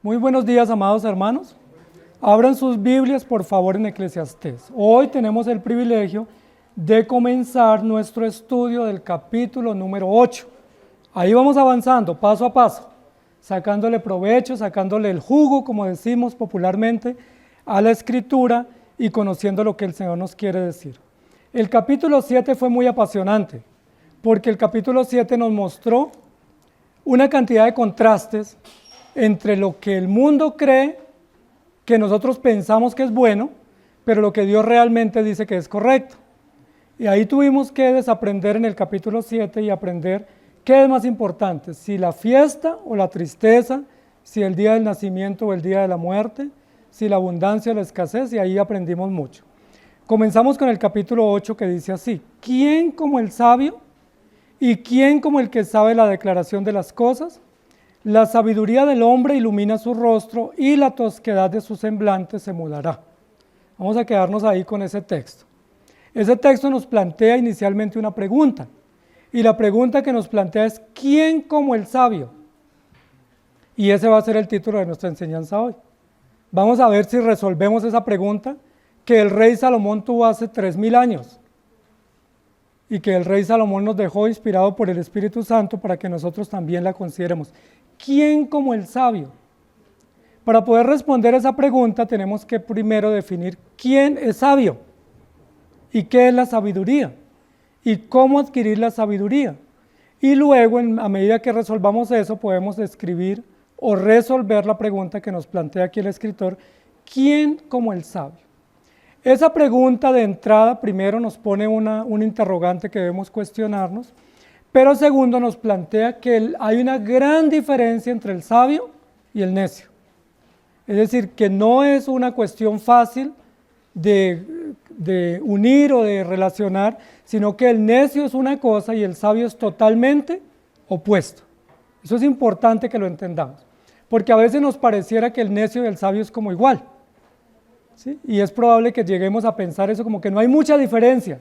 Muy buenos días, amados hermanos. Abran sus Biblias, por favor, en Eclesiastés. Hoy tenemos el privilegio de comenzar nuestro estudio del capítulo número 8. Ahí vamos avanzando, paso a paso, sacándole provecho, sacándole el jugo, como decimos popularmente, a la Escritura y conociendo lo que el Señor nos quiere decir. El capítulo 7 fue muy apasionante, porque el capítulo 7 nos mostró una cantidad de contrastes entre lo que el mundo cree que nosotros pensamos que es bueno, pero lo que Dios realmente dice que es correcto. Y ahí tuvimos que desaprender en el capítulo 7 y aprender qué es más importante, si la fiesta o la tristeza, si el día del nacimiento o el día de la muerte, si la abundancia o la escasez, y ahí aprendimos mucho. Comenzamos con el capítulo 8 que dice así: ¿quién como el sabio y quién como el que sabe la declaración de las cosas? La sabiduría del hombre ilumina su rostro y la tosquedad de su semblante se mudará. Vamos a quedarnos ahí con ese texto. Ese texto nos plantea inicialmente una pregunta, y la pregunta que nos plantea es: ¿quién como el sabio? Y ese va a ser el título de nuestra enseñanza hoy. Vamos a ver si resolvemos esa pregunta que el rey Salomón tuvo hace 3000 años, y que el rey Salomón nos dejó inspirado por el Espíritu Santo para que nosotros también la consideremos. ¿Quién como el sabio? Para poder responder esa pregunta tenemos que primero definir quién es sabio y qué es la sabiduría y cómo adquirir la sabiduría. Y luego, a medida que resolvamos eso, podemos describir o resolver la pregunta que nos plantea aquí el escritor: ¿quién como el sabio? Esa pregunta de entrada primero nos pone un interrogante que debemos cuestionarnos, pero segundo nos plantea que hay una gran diferencia entre el sabio y el necio. Es decir, que no es una cuestión fácil de unir o de relacionar, sino que el necio es una cosa y el sabio es totalmente opuesto. Eso es importante que lo entendamos, porque a veces nos pareciera que el necio y el sabio es como igual, ¿sí? Y es probable que lleguemos a pensar eso, como que no hay mucha diferencia,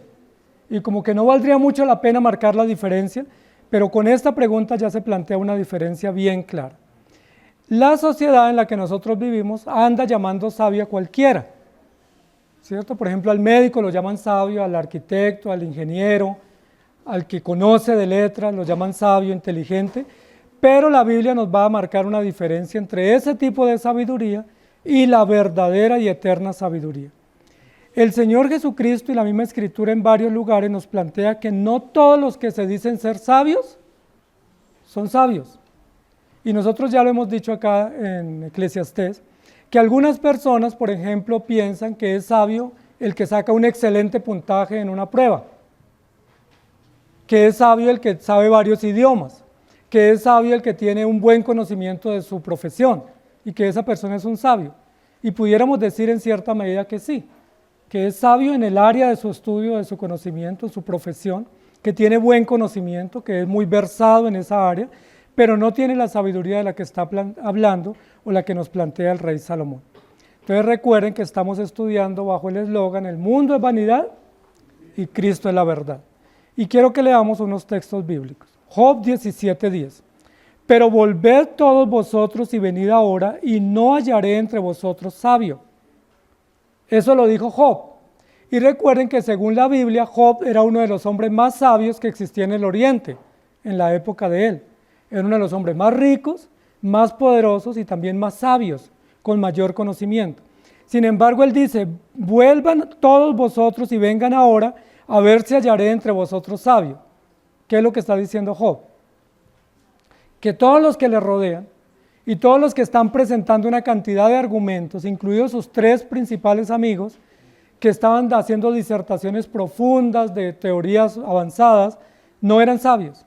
y como que no valdría mucho la pena marcar la diferencia, pero con esta pregunta ya se plantea una diferencia bien clara. La sociedad en la que nosotros vivimos anda llamando sabio a cualquiera, ¿cierto? Por ejemplo, al médico lo llaman sabio, al arquitecto, al ingeniero, al que conoce de letras lo llaman sabio, inteligente, pero la Biblia nos va a marcar una diferencia entre ese tipo de sabiduría y la verdadera y eterna sabiduría. El Señor Jesucristo y la misma Escritura en varios lugares nos plantea que no todos los que se dicen ser sabios son sabios. Y nosotros ya lo hemos dicho acá en Eclesiastés, que algunas personas, por ejemplo, piensan que es sabio el que saca un excelente puntaje en una prueba, que es sabio el que sabe varios idiomas, que es sabio el que tiene un buen conocimiento de su profesión y que esa persona es un sabio. Y pudiéramos decir en cierta medida que sí, que es sabio en el área de su estudio, de su conocimiento, en su profesión, que tiene buen conocimiento, que es muy versado en esa área, pero no tiene la sabiduría de la que está hablando o la que nos plantea el rey Salomón. Entonces recuerden que estamos estudiando bajo el eslogan: el mundo es vanidad y Cristo es la verdad. Y quiero que leamos unos textos bíblicos. Job 17:10. Pero volved todos vosotros y venid ahora, y no hallaré entre vosotros sabio. Eso lo dijo Job. Y recuerden que según la Biblia, Job era uno de los hombres más sabios que existía en el Oriente, en la época de él. Era uno de los hombres más ricos, más poderosos y también más sabios, con mayor conocimiento. Sin embargo, él dice: vuelvan todos vosotros y vengan ahora a ver si hallaré entre vosotros sabio. ¿Qué es lo que está diciendo Job? Que todos los que le rodean y todos los que están presentando una cantidad de argumentos, incluidos sus 3 principales amigos, que estaban haciendo disertaciones profundas de teorías avanzadas, no eran sabios.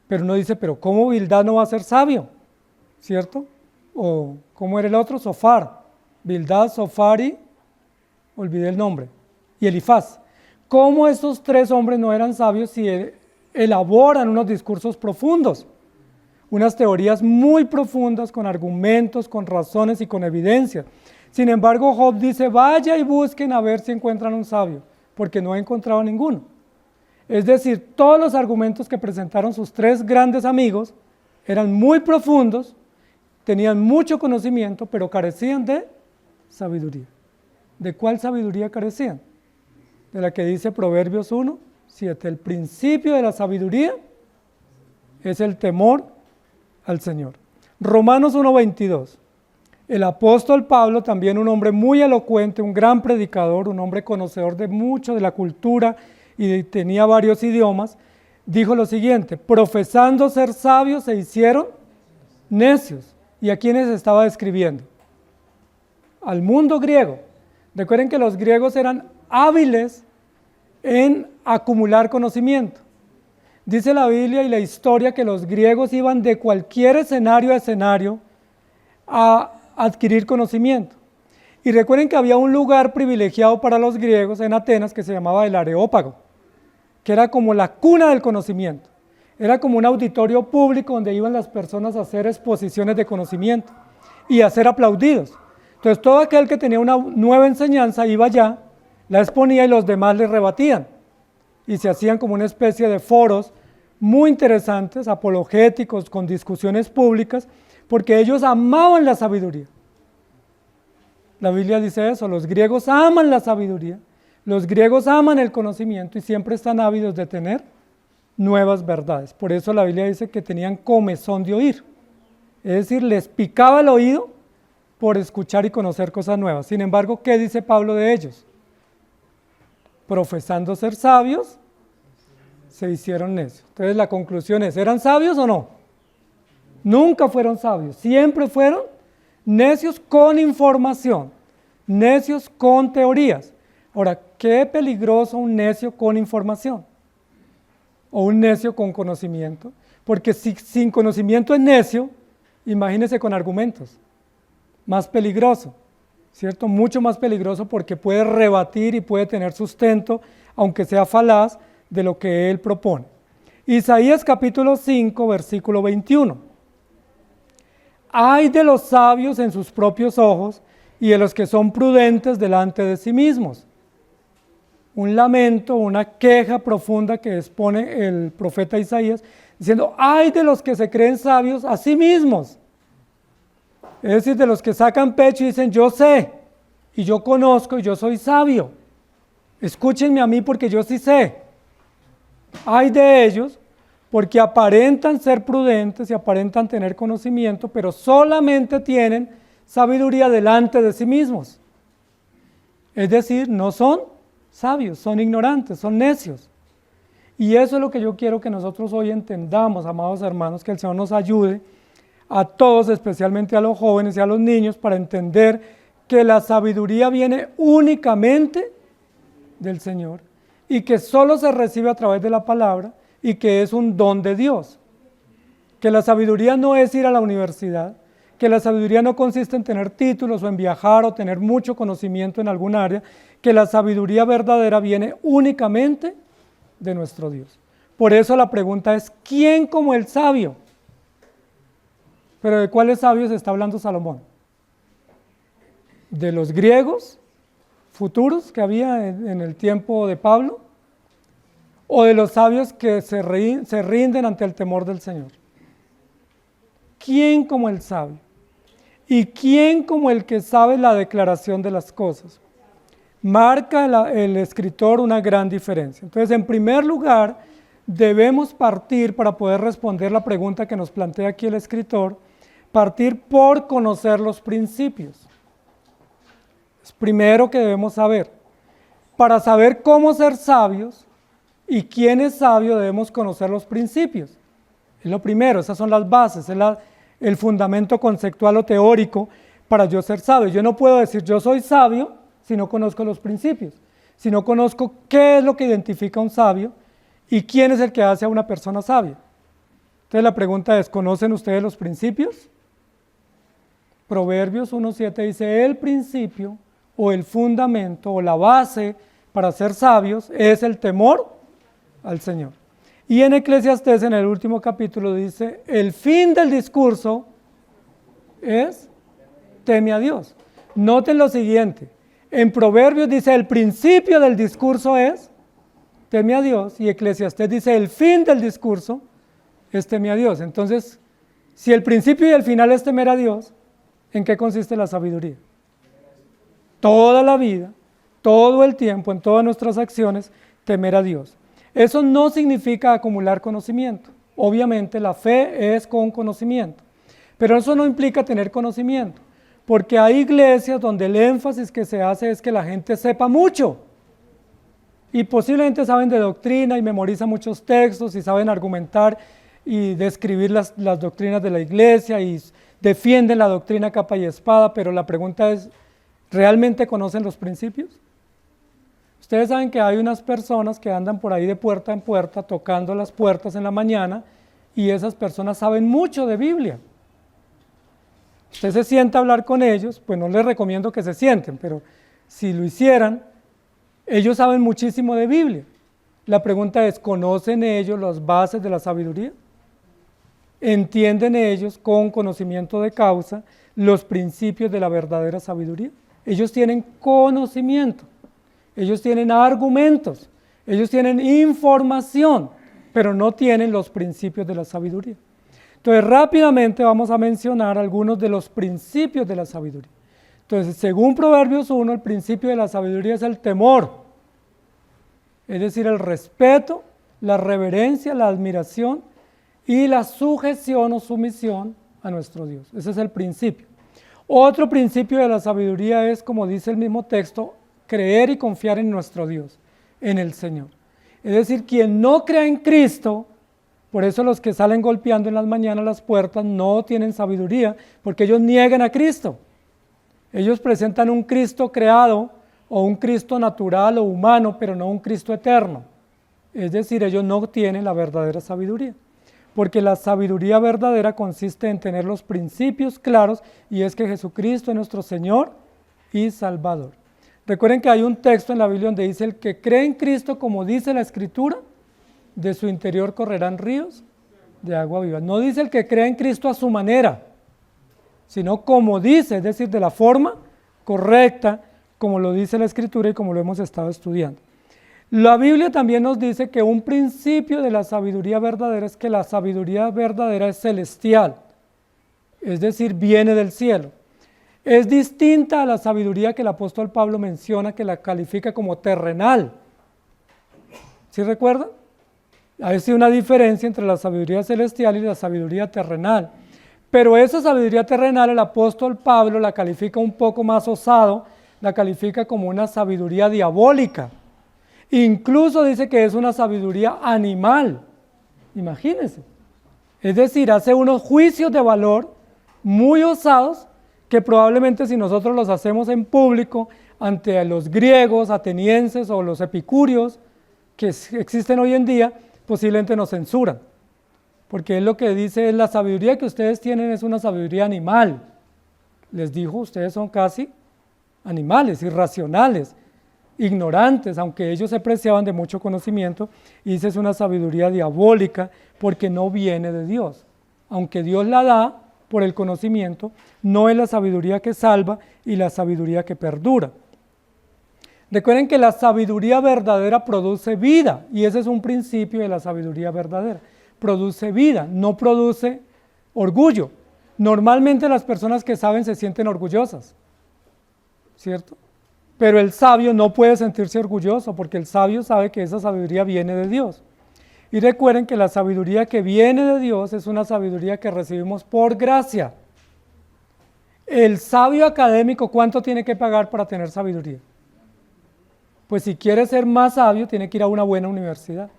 Pero uno dice: pero ¿cómo Bildad no va a ser sabio? ¿Cierto? O ¿cómo era el otro? Sofar. Bildad, Sofar y olvidé el nombre. Y Elifaz. ¿Cómo estos 3 hombres no eran sabios si elaboran unos discursos profundos? Unas teorías muy profundas, con argumentos, con razones y con evidencias. Sin embargo, Job dice: vaya y busquen a ver si encuentran un sabio, porque no he encontrado ninguno. Es decir, todos los argumentos que presentaron sus 3 grandes amigos eran muy profundos, tenían mucho conocimiento, pero carecían de sabiduría. ¿De cuál sabiduría carecían? De la que dice Proverbios 1:7. El principio de la sabiduría es el temor al Señor. Romanos 1:22. El apóstol Pablo, también un hombre muy elocuente, un gran predicador, un hombre conocedor de mucho de la cultura y tenía varios idiomas, dijo lo siguiente: profesando ser sabios se hicieron necios. ¿Y a quiénes estaba describiendo? Al mundo griego. Recuerden que los griegos eran hábiles en acumular conocimiento. Dice la Biblia y la historia que los griegos iban de cualquier escenario a escenario a adquirir conocimiento. Y recuerden que había un lugar privilegiado para los griegos en Atenas que se llamaba el Areópago, que era como la cuna del conocimiento. Era como un auditorio público donde iban las personas a hacer exposiciones de conocimiento y a ser aplaudidos. Entonces todo aquel que tenía una nueva enseñanza iba allá, la exponía y los demás le rebatían. Y se hacían como una especie de foros muy interesantes, apologéticos, con discusiones públicas, porque ellos amaban la sabiduría. La Biblia dice eso: los griegos aman la sabiduría, los griegos aman el conocimiento y siempre están ávidos de tener nuevas verdades. Por eso la Biblia dice que tenían comezón de oír, es decir, les picaba el oído por escuchar y conocer cosas nuevas. Sin embargo, ¿qué dice Pablo de ellos? Profesando ser sabios, se hicieron necios. Entonces la conclusión es: ¿eran sabios o no? Nunca fueron sabios, siempre fueron necios con información, necios con teorías. Ahora, qué peligroso un necio con información o un necio con conocimiento, porque si sin conocimiento es necio, imagínese con argumentos, más peligroso, ¿cierto? Mucho más peligroso, porque puede rebatir y puede tener sustento, aunque sea falaz, de lo que él propone. Isaías capítulo 5, versículo 21. Ay de los sabios en sus propios ojos y de los que son prudentes delante de sí mismos. Un lamento, una queja profunda que expone el profeta Isaías, diciendo: ay de los que se creen sabios a sí mismos. Es decir, de los que sacan pecho y dicen: yo sé, y yo conozco, y yo soy sabio. Escúchenme a mí porque yo sí sé. Ay de ellos, porque aparentan ser prudentes y aparentan tener conocimiento, pero solamente tienen sabiduría delante de sí mismos. Es decir, no son sabios, son ignorantes, son necios. Y eso es lo que yo quiero que nosotros hoy entendamos, amados hermanos, que el Señor nos ayude a todos, especialmente a los jóvenes y a los niños, para entender que la sabiduría viene únicamente del Señor y que solo se recibe a través de la palabra y que es un don de Dios. Que la sabiduría no es ir a la universidad, que la sabiduría no consiste en tener títulos o en viajar o tener mucho conocimiento en algún área, que la sabiduría verdadera viene únicamente de nuestro Dios. Por eso la pregunta es: ¿quién como el sabio? Pero ¿de cuáles sabios está hablando Salomón? ¿De los griegos futuros que había en el tiempo de Pablo? ¿O de los sabios que se rinden ante el temor del Señor? ¿Quién como el sabio? ¿Y quién como el que sabe la declaración de las cosas? Marca el escritor una gran diferencia. Entonces, en primer lugar, debemos partir, para poder responder la pregunta que nos plantea aquí el escritor, partir por conocer los principios. Es primero que debemos saber. Para saber cómo ser sabios y quién es sabio, debemos conocer los principios. Es lo primero, esas son las bases, es el fundamento conceptual o teórico para yo ser sabio. Yo no puedo decir yo soy sabio si no conozco los principios, si no conozco qué es lo que identifica a un sabio y quién es el que hace a una persona sabia. Entonces la pregunta es: ¿conocen ustedes los principios? Proverbios 1:7 dice: el principio o el fundamento o la base para ser sabios es el temor al Señor. Y en Eclesiastés, en el último capítulo, dice: el fin del discurso es teme a Dios. Noten lo siguiente: en Proverbios dice el principio del discurso es teme a Dios, y Eclesiastés dice el fin del discurso es teme a Dios. Entonces, Si el principio y el final es temer a Dios, ¿en qué consiste la sabiduría? Toda la vida, todo el tiempo, en todas nuestras acciones, temer a Dios. Eso no significa acumular conocimiento. Obviamente la fe es con conocimiento, pero eso no implica tener conocimiento, porque hay iglesias donde el énfasis que se hace es que la gente sepa mucho, y posiblemente saben de doctrina y memorizan muchos textos y saben argumentar y describir las doctrinas de la iglesia y defienden la doctrina capa y espada, pero la pregunta es, ¿realmente conocen los principios? Ustedes saben que hay unas personas que andan por ahí de puerta en puerta tocando las puertas en la mañana y esas personas saben mucho de Biblia. Usted se sienta a hablar con ellos, pues no les recomiendo que se sienten, pero si lo hicieran, ellos saben muchísimo de Biblia. La pregunta es, ¿conocen ellos las bases de la sabiduría? ¿Entienden ellos con conocimiento de causa los principios de la verdadera sabiduría? Ellos tienen conocimiento, ellos tienen argumentos, ellos tienen información, pero no tienen los principios de la sabiduría. Entonces, rápidamente vamos a mencionar algunos de los principios de la sabiduría. Entonces, según Proverbios 1, el principio de la sabiduría es el temor, es decir, el respeto, la reverencia, la admiración y la sujeción o sumisión a nuestro Dios. Ese es el principio. Otro principio de la sabiduría es, como dice el mismo texto, creer y confiar en nuestro Dios, en el Señor. Es decir, quien no crea en Cristo, por eso los que salen golpeando en las mañanas las puertas no tienen sabiduría, porque ellos niegan a Cristo. Ellos presentan un Cristo creado o un Cristo natural o humano, pero no un Cristo eterno. Es decir, ellos no tienen la verdadera sabiduría, porque la sabiduría verdadera consiste en tener los principios claros y es que Jesucristo es nuestro Señor y Salvador. Recuerden que hay un texto en la Biblia donde dice, el que cree en Cristo, como dice la Escritura, de su interior correrán ríos de agua viva. No dice el que cree en Cristo a su manera, sino como dice, es decir, de la forma correcta, como lo dice la Escritura y como lo hemos estado estudiando. La Biblia también nos dice que un principio de la sabiduría verdadera es que la sabiduría verdadera es celestial, es decir, viene del cielo. Es distinta a la sabiduría que el apóstol Pablo menciona, que la califica como terrenal. ¿Sí recuerdan? Hay sí una diferencia entre la sabiduría celestial y la sabiduría terrenal. Pero esa sabiduría terrenal el apóstol Pablo la califica un poco más osado, la califica como una sabiduría diabólica. Incluso dice que es una sabiduría animal. Imagínense. Es decir, hace unos juicios de valor muy osados que probablemente si nosotros los hacemos en público ante los griegos, atenienses o los epicúreos que existen hoy en día, posiblemente nos censuran. Porque él lo que dice es la sabiduría que ustedes tienen es una sabiduría animal. Les dijo, ustedes son casi animales, irracionales, ignorantes, aunque ellos se preciaban de mucho conocimiento, y dice es una sabiduría diabólica porque no viene de Dios. Aunque Dios la da por el conocimiento, no es la sabiduría que salva y la sabiduría que perdura. Recuerden que la sabiduría verdadera produce vida, y ese es un principio de la sabiduría verdadera. Produce vida, no produce orgullo. Normalmente las personas que saben se sienten orgullosas, ¿cierto? Pero el sabio no puede sentirse orgulloso porque el sabio sabe que esa sabiduría viene de Dios. Y recuerden que la sabiduría que viene de Dios es una sabiduría que recibimos por gracia. El sabio académico, ¿cuánto tiene que pagar para tener sabiduría? Pues si quiere ser más sabio, tiene que ir a una buena universidad.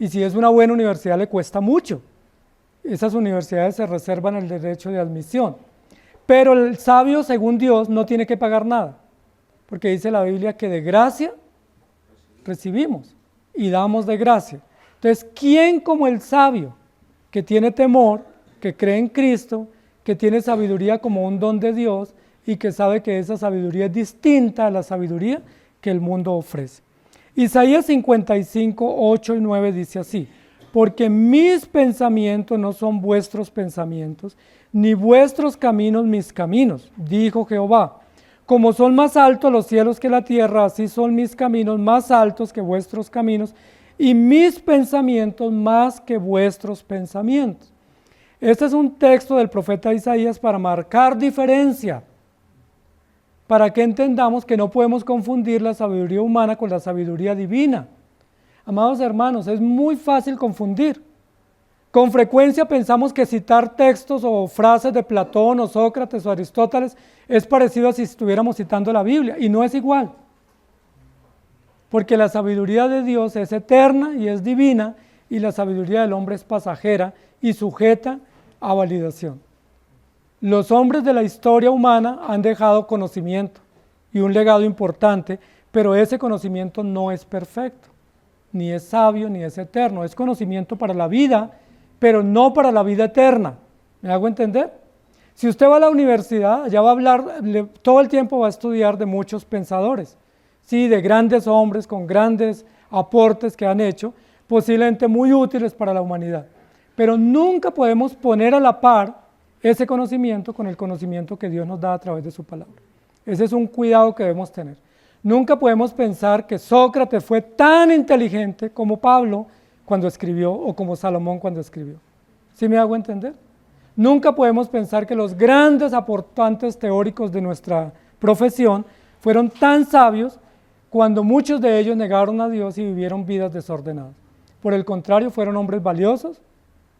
Y si es una buena universidad, le cuesta mucho. Esas universidades se reservan el derecho de admisión. Pero el sabio, según Dios, no tiene que pagar nada. Porque dice la Biblia que de gracia recibimos y damos de gracia. Entonces, ¿quién como el sabio que tiene temor, que cree en Cristo, que tiene sabiduría como un don de Dios y que sabe que esa sabiduría es distinta a la sabiduría que el mundo ofrece? Isaías 55, 8 y 9 dice así, porque mis pensamientos no son vuestros pensamientos, ni vuestros caminos mis caminos, dijo Jehová. Como son más altos los cielos que la tierra, así son mis caminos más altos que vuestros caminos, y mis pensamientos más que vuestros pensamientos. Este es un texto del profeta Isaías para marcar diferencia, para que entendamos que no podemos confundir la sabiduría humana con la sabiduría divina. Amados hermanos, es muy fácil confundir. Con frecuencia pensamos que citar textos o frases de Platón o Sócrates o Aristóteles es parecido a si estuviéramos citando la Biblia, y no es igual. Porque la sabiduría de Dios es eterna y es divina, y la sabiduría del hombre es pasajera y sujeta a validación. Los hombres de la historia humana han dejado conocimiento y un legado importante, pero ese conocimiento no es perfecto, ni es sabio, ni es eterno. Es conocimiento para la vida, pero no para la vida eterna. ¿Me hago entender? Si usted va a la universidad, ya va a hablar, todo el tiempo va a estudiar de muchos pensadores, sí, de grandes hombres con grandes aportes que han hecho, posiblemente muy útiles para la humanidad. Pero nunca podemos poner a la par ese conocimiento con el conocimiento que Dios nos da a través de su palabra. Ese es un cuidado que debemos tener. Nunca podemos pensar que Sócrates fue tan inteligente como Pablo cuando escribió o como Salomón cuando escribió. ¿Sí me hago entender? Nunca podemos pensar que los grandes aportantes teóricos de nuestra profesión fueron tan sabios cuando muchos de ellos negaron a Dios y vivieron vidas desordenadas. Por el contrario, fueron hombres valiosos,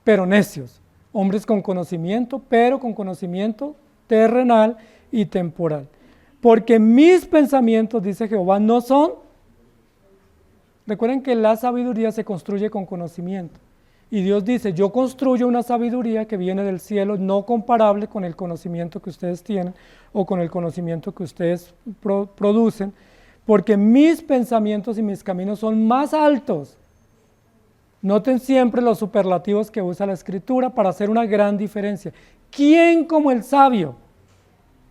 pero necios. Hombres con conocimiento, pero con conocimiento terrenal y temporal. Porque mis pensamientos, dice Jehová, no son. Recuerden que la sabiduría se construye con conocimiento. Y Dios dice, yo construyo una sabiduría que viene del cielo, no comparable con el conocimiento que ustedes tienen o con el conocimiento que ustedes producen, porque mis pensamientos y mis caminos son más altos. Noten siempre los superlativos que usa la Escritura para hacer una gran diferencia. ¿Quién como el sabio?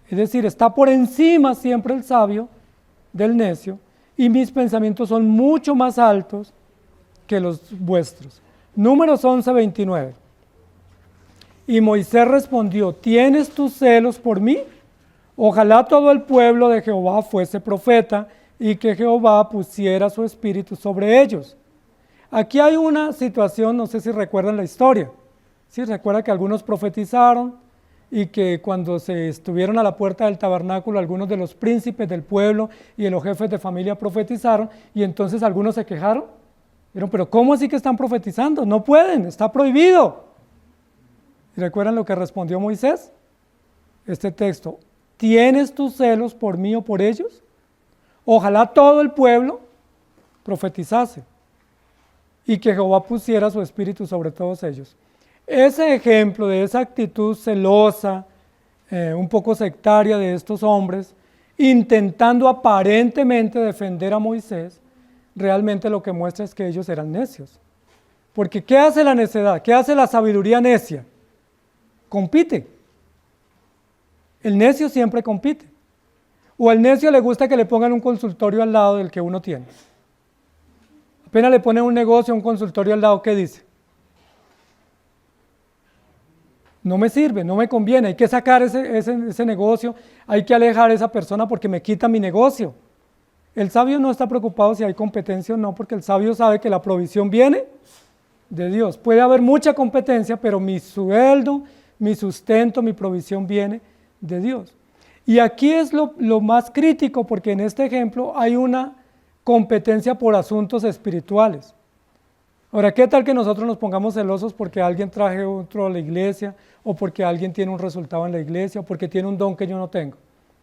Es decir, está por encima siempre el sabio del necio, y mis pensamientos son mucho más altos que los vuestros. Números 11:29. Y Moisés respondió, ¿tienes tus celos por mí? Ojalá todo el pueblo de Jehová fuese profeta y que Jehová pusiera su espíritu sobre ellos. Aquí hay una situación, no sé si recuerdan la historia. ¿Sí? Recuerda que algunos profetizaron y que cuando se estuvieron a la puerta del tabernáculo, algunos de los príncipes del pueblo y de los jefes de familia profetizaron, y entonces algunos se quejaron. Dijeron, pero ¿cómo así que están profetizando? No pueden, está prohibido. ¿Y recuerdan lo que respondió Moisés? Este texto, ¿tienes tus celos por mí o por ellos? Ojalá todo el pueblo profetizase y que Jehová pusiera su espíritu sobre todos ellos. Ese ejemplo de esa actitud celosa, un poco sectaria de estos hombres, intentando aparentemente defender a Moisés, realmente lo que muestra es que ellos eran necios. Porque ¿qué hace la necedad? ¿Qué hace la sabiduría necia? Compite. El necio siempre compite. O al necio le gusta que le pongan un consultorio al lado del que uno tiene. Apenas le ponen un negocio, un consultorio al lado, ¿qué dice? No me sirve, no me conviene, hay que sacar ese negocio, hay que alejar a esa persona porque me quita mi negocio. El sabio no está preocupado si hay competencia o no, porque el sabio sabe que la provisión viene de Dios. Puede haber mucha competencia, pero mi sueldo, mi sustento, mi provisión viene de Dios. Y aquí es lo más crítico, porque en este ejemplo hay una competencia por asuntos espirituales. Ahora, ¿qué tal que nosotros nos pongamos celosos porque alguien traje otro a la iglesia, o porque alguien tiene un resultado en la iglesia, o porque tiene un don que yo no tengo?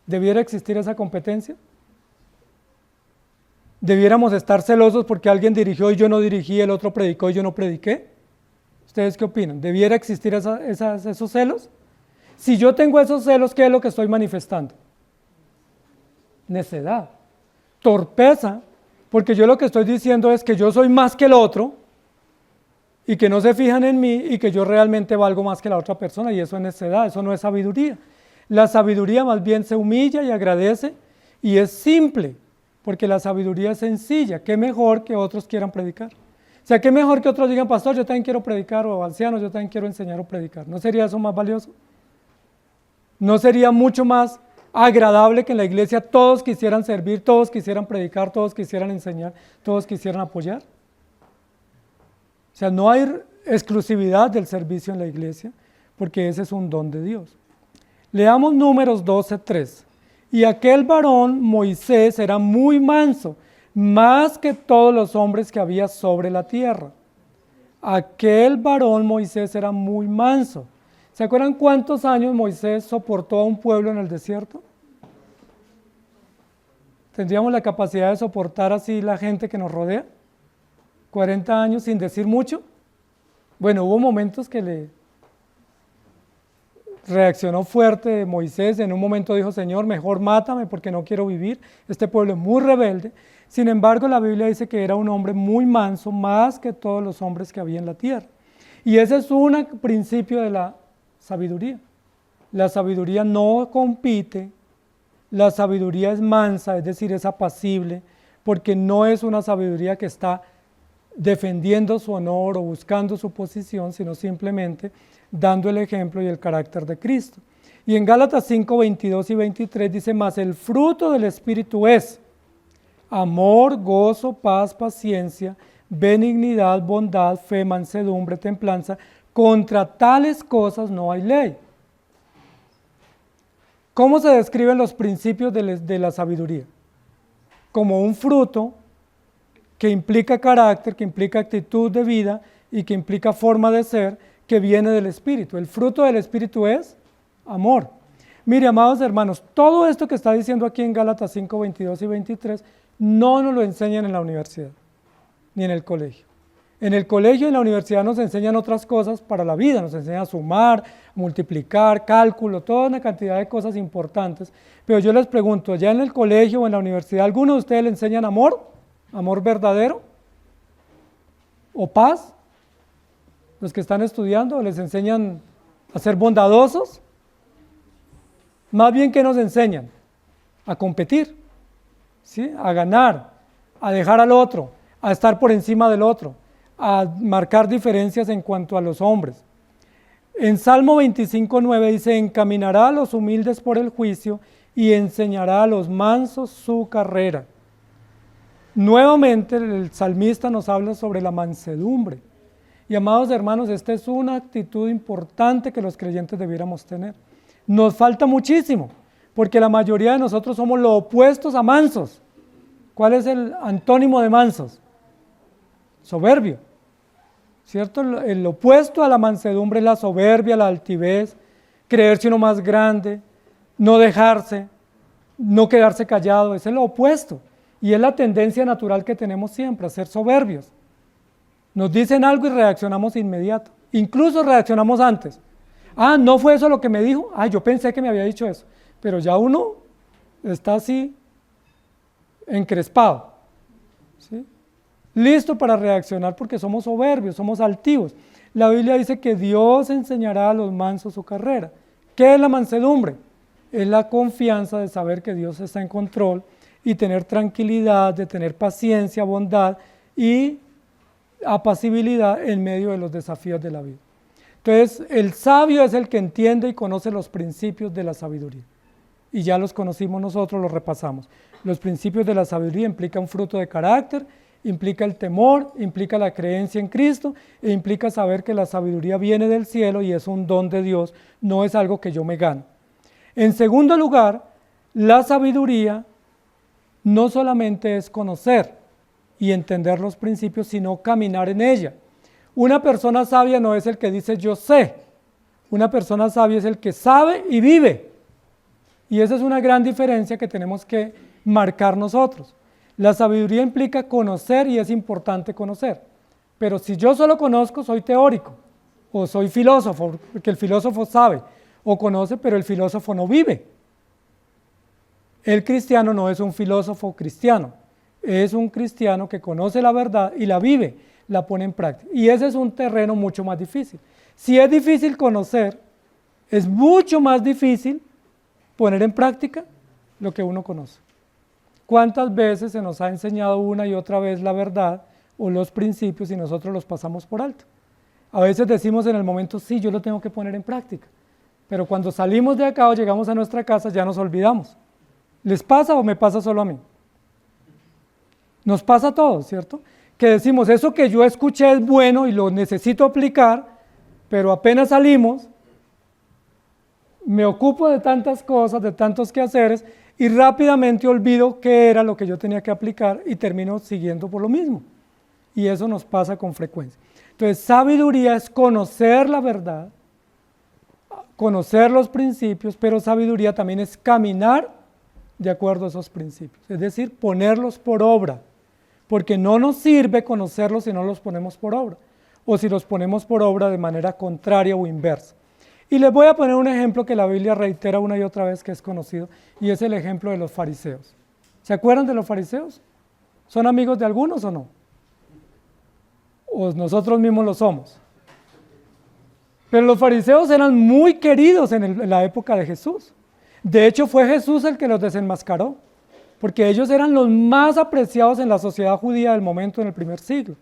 ¿Debiera existir esa competencia? ¿Debiéramos estar celosos porque alguien dirigió y yo no dirigí, el otro predicó y yo no prediqué? ¿Ustedes qué opinan? ¿Debiera existir esos celos? Si yo tengo esos celos, ¿qué es lo que estoy manifestando? Necedad, torpeza, porque yo lo que estoy diciendo es que yo soy más que el otro y que no se fijan en mí y que yo realmente valgo más que la otra persona, y eso es necedad, eso no es sabiduría. La sabiduría más bien se humilla y agradece y es simple, porque la sabiduría es sencilla. ¿Qué mejor que otros quieran predicar? O sea, ¿qué mejor que otros digan, pastor, yo también quiero predicar, o ancianos, yo también quiero enseñar o predicar? ¿No sería eso más valioso? ¿No sería mucho más agradable que en la iglesia todos quisieran servir, todos quisieran predicar, todos quisieran enseñar, todos quisieran apoyar? O sea, no hay exclusividad del servicio en la iglesia, porque ese es un don de Dios. Leamos Números 12:3. Y aquel varón, Moisés, era muy manso, más que todos los hombres que había sobre la tierra. Aquel varón, Moisés, era muy manso. ¿Se acuerdan cuántos años Moisés soportó a un pueblo en el desierto? ¿Tendríamos la capacidad de soportar así la gente que nos rodea? 40 años sin decir mucho. Bueno, hubo momentos que le reaccionó fuerte Moisés. En un momento dijo: Señor, mejor mátame porque no quiero vivir. Este pueblo es muy rebelde. Sin embargo, la Biblia dice que era un hombre muy manso, más que todos los hombres que había en la tierra. Y ese es un principio de la sabiduría. La sabiduría no compite, la sabiduría es mansa, es decir, es apacible, porque no es una sabiduría que está defendiendo su honor o buscando su posición, sino simplemente dando el ejemplo y el carácter de Cristo. Y en Gálatas 5, 22 y 23 dice: mas el fruto del Espíritu es amor, gozo, paz, paciencia, benignidad, bondad, fe, mansedumbre, templanza. Contra tales cosas no hay ley. ¿Cómo se describen los principios de la sabiduría? Como un fruto que implica carácter, que implica actitud de vida y que implica forma de ser, que viene del Espíritu. El fruto del Espíritu es amor. Mire, amados hermanos, todo esto que está diciendo aquí en Gálatas 5, 22 y 23, no nos lo enseñan en la universidad, ni en el colegio. En el colegio y en la universidad nos enseñan otras cosas para la vida, nos enseñan a sumar, multiplicar, cálculo, toda una cantidad de cosas importantes. Pero yo les pregunto, ¿allá en el colegio o en la universidad, alguno de ustedes le enseñan amor? ¿Amor verdadero? ¿O paz? Los que están estudiando, ¿les enseñan a ser bondadosos? Más bien, ¿qué nos enseñan? A competir, ¿sí? A ganar, a dejar al otro, a estar por encima del otro, a marcar diferencias en cuanto a los hombres. En Salmo 25:9 dice: encaminará a los humildes por el juicio y enseñará a los mansos su carrera. Nuevamente el salmista nos habla sobre la mansedumbre. Y amados hermanos, esta es una actitud importante que los creyentes debiéramos tener. Nos falta muchísimo, porque la mayoría de nosotros somos lo opuestos a mansos. ¿Cuál es el antónimo de mansos? Soberbio, ¿cierto? El opuesto a la mansedumbre es la soberbia, la altivez, creerse uno más grande, no dejarse, no quedarse callado, ese es lo opuesto. Y es la tendencia natural que tenemos siempre, a ser soberbios. Nos dicen algo y reaccionamos inmediato, incluso reaccionamos antes. Ah, ¿no fue eso lo que me dijo? Ah, yo pensé que me había dicho eso, pero ya uno está así encrespado, ¿sí? Listo para reaccionar porque somos soberbios, somos altivos. La Biblia dice que Dios enseñará a los mansos su carrera. ¿Qué es la mansedumbre? Es la confianza de saber que Dios está en control y tener tranquilidad, de tener paciencia, bondad y apacibilidad en medio de los desafíos de la vida. Entonces, el sabio es el que entiende y conoce los principios de la sabiduría. Y ya los conocimos nosotros, los repasamos. Los principios de la sabiduría implican un fruto de carácter, implica el temor, implica la creencia en Cristo e implica saber que la sabiduría viene del cielo y es un don de Dios, no es algo que yo me gano. En segundo lugar, la sabiduría no solamente es conocer y entender los principios, sino caminar en ella. Una persona sabia no es el que dice yo sé, una persona sabia es el que sabe y vive. Y esa es una gran diferencia que tenemos que marcar nosotros. La sabiduría implica conocer y es importante conocer, pero si yo solo conozco soy teórico o soy filósofo, porque el filósofo sabe o conoce, pero el filósofo no vive. El cristiano no es un filósofo cristiano, es un cristiano que conoce la verdad y la vive, la pone en práctica. Y ese es un terreno mucho más difícil. Si es difícil conocer, es mucho más difícil poner en práctica lo que uno conoce. ¿Cuántas veces se nos ha enseñado una y otra vez la verdad o los principios y nosotros los pasamos por alto? A veces decimos en el momento, sí, yo lo tengo que poner en práctica, pero cuando salimos de acá o llegamos a nuestra casa ya nos olvidamos. ¿Les pasa o me pasa solo a mí? Nos pasa a todos, ¿cierto? Que decimos, eso que yo escuché es bueno y lo necesito aplicar, pero apenas salimos, me ocupo de tantas cosas, de tantos quehaceres, y rápidamente olvido qué era lo que yo tenía que aplicar y termino siguiendo por lo mismo. Y eso nos pasa con frecuencia. Entonces, sabiduría es conocer la verdad, conocer los principios, pero sabiduría también es caminar de acuerdo a esos principios, es decir, ponerlos por obra, porque no nos sirve conocerlos si no los ponemos por obra, o si los ponemos por obra de manera contraria o inversa. Y les voy a poner un ejemplo que la Biblia reitera una y otra vez que es conocido, y es el ejemplo de los fariseos. ¿Se acuerdan de los fariseos? ¿Son amigos de algunos o no? ¿O nosotros mismos lo somos? Pero los fariseos eran muy queridos en la época de Jesús. De hecho, fue Jesús el que los desenmascaró, porque ellos eran los más apreciados en la sociedad judía del momento en el primer siglo,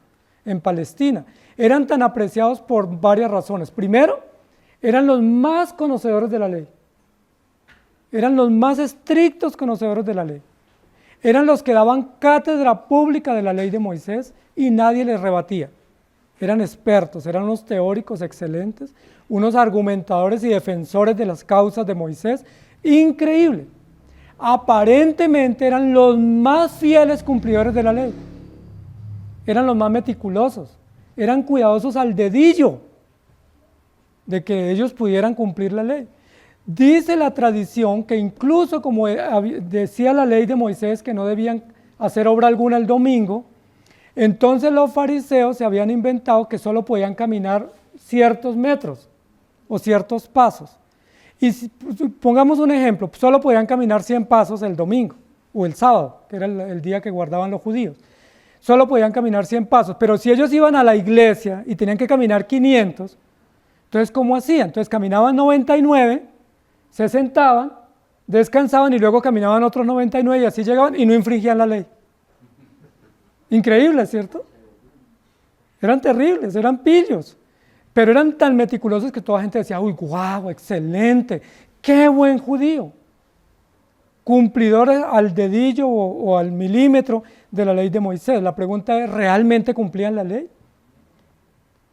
en Palestina. Eran tan apreciados por varias razones. Primero, eran los más conocedores de la ley. Eran los más estrictos conocedores de la ley. Eran los que daban cátedra pública de la ley de Moisés y nadie les rebatía. Eran expertos, eran unos teóricos excelentes, unos argumentadores y defensores de las causas de Moisés. Increíble. Aparentemente eran los más fieles cumplidores de la ley. Eran los más meticulosos. Eran cuidadosos al dedillo de que ellos pudieran cumplir la ley. Dice la tradición que incluso como decía la ley de Moisés que no debían hacer obra alguna el domingo, entonces los fariseos se habían inventado que solo podían caminar ciertos metros o ciertos pasos. Y pongamos un ejemplo, solo podían caminar 100 pasos el domingo o el sábado, que era el día que guardaban los judíos. Solo podían caminar 100 pasos, pero si ellos iban a la iglesia y tenían que caminar 500, entonces ¿cómo hacían? Entonces caminaban 99, se sentaban, descansaban y luego caminaban otros 99 y así llegaban y no infringían la ley. Increíble, ¿cierto? Eran terribles, eran pillos, pero eran tan meticulosos que toda la gente decía, uy, guau, excelente, qué buen judío. Cumplidores al dedillo o al milímetro de la ley de Moisés. La pregunta es, ¿realmente cumplían la ley?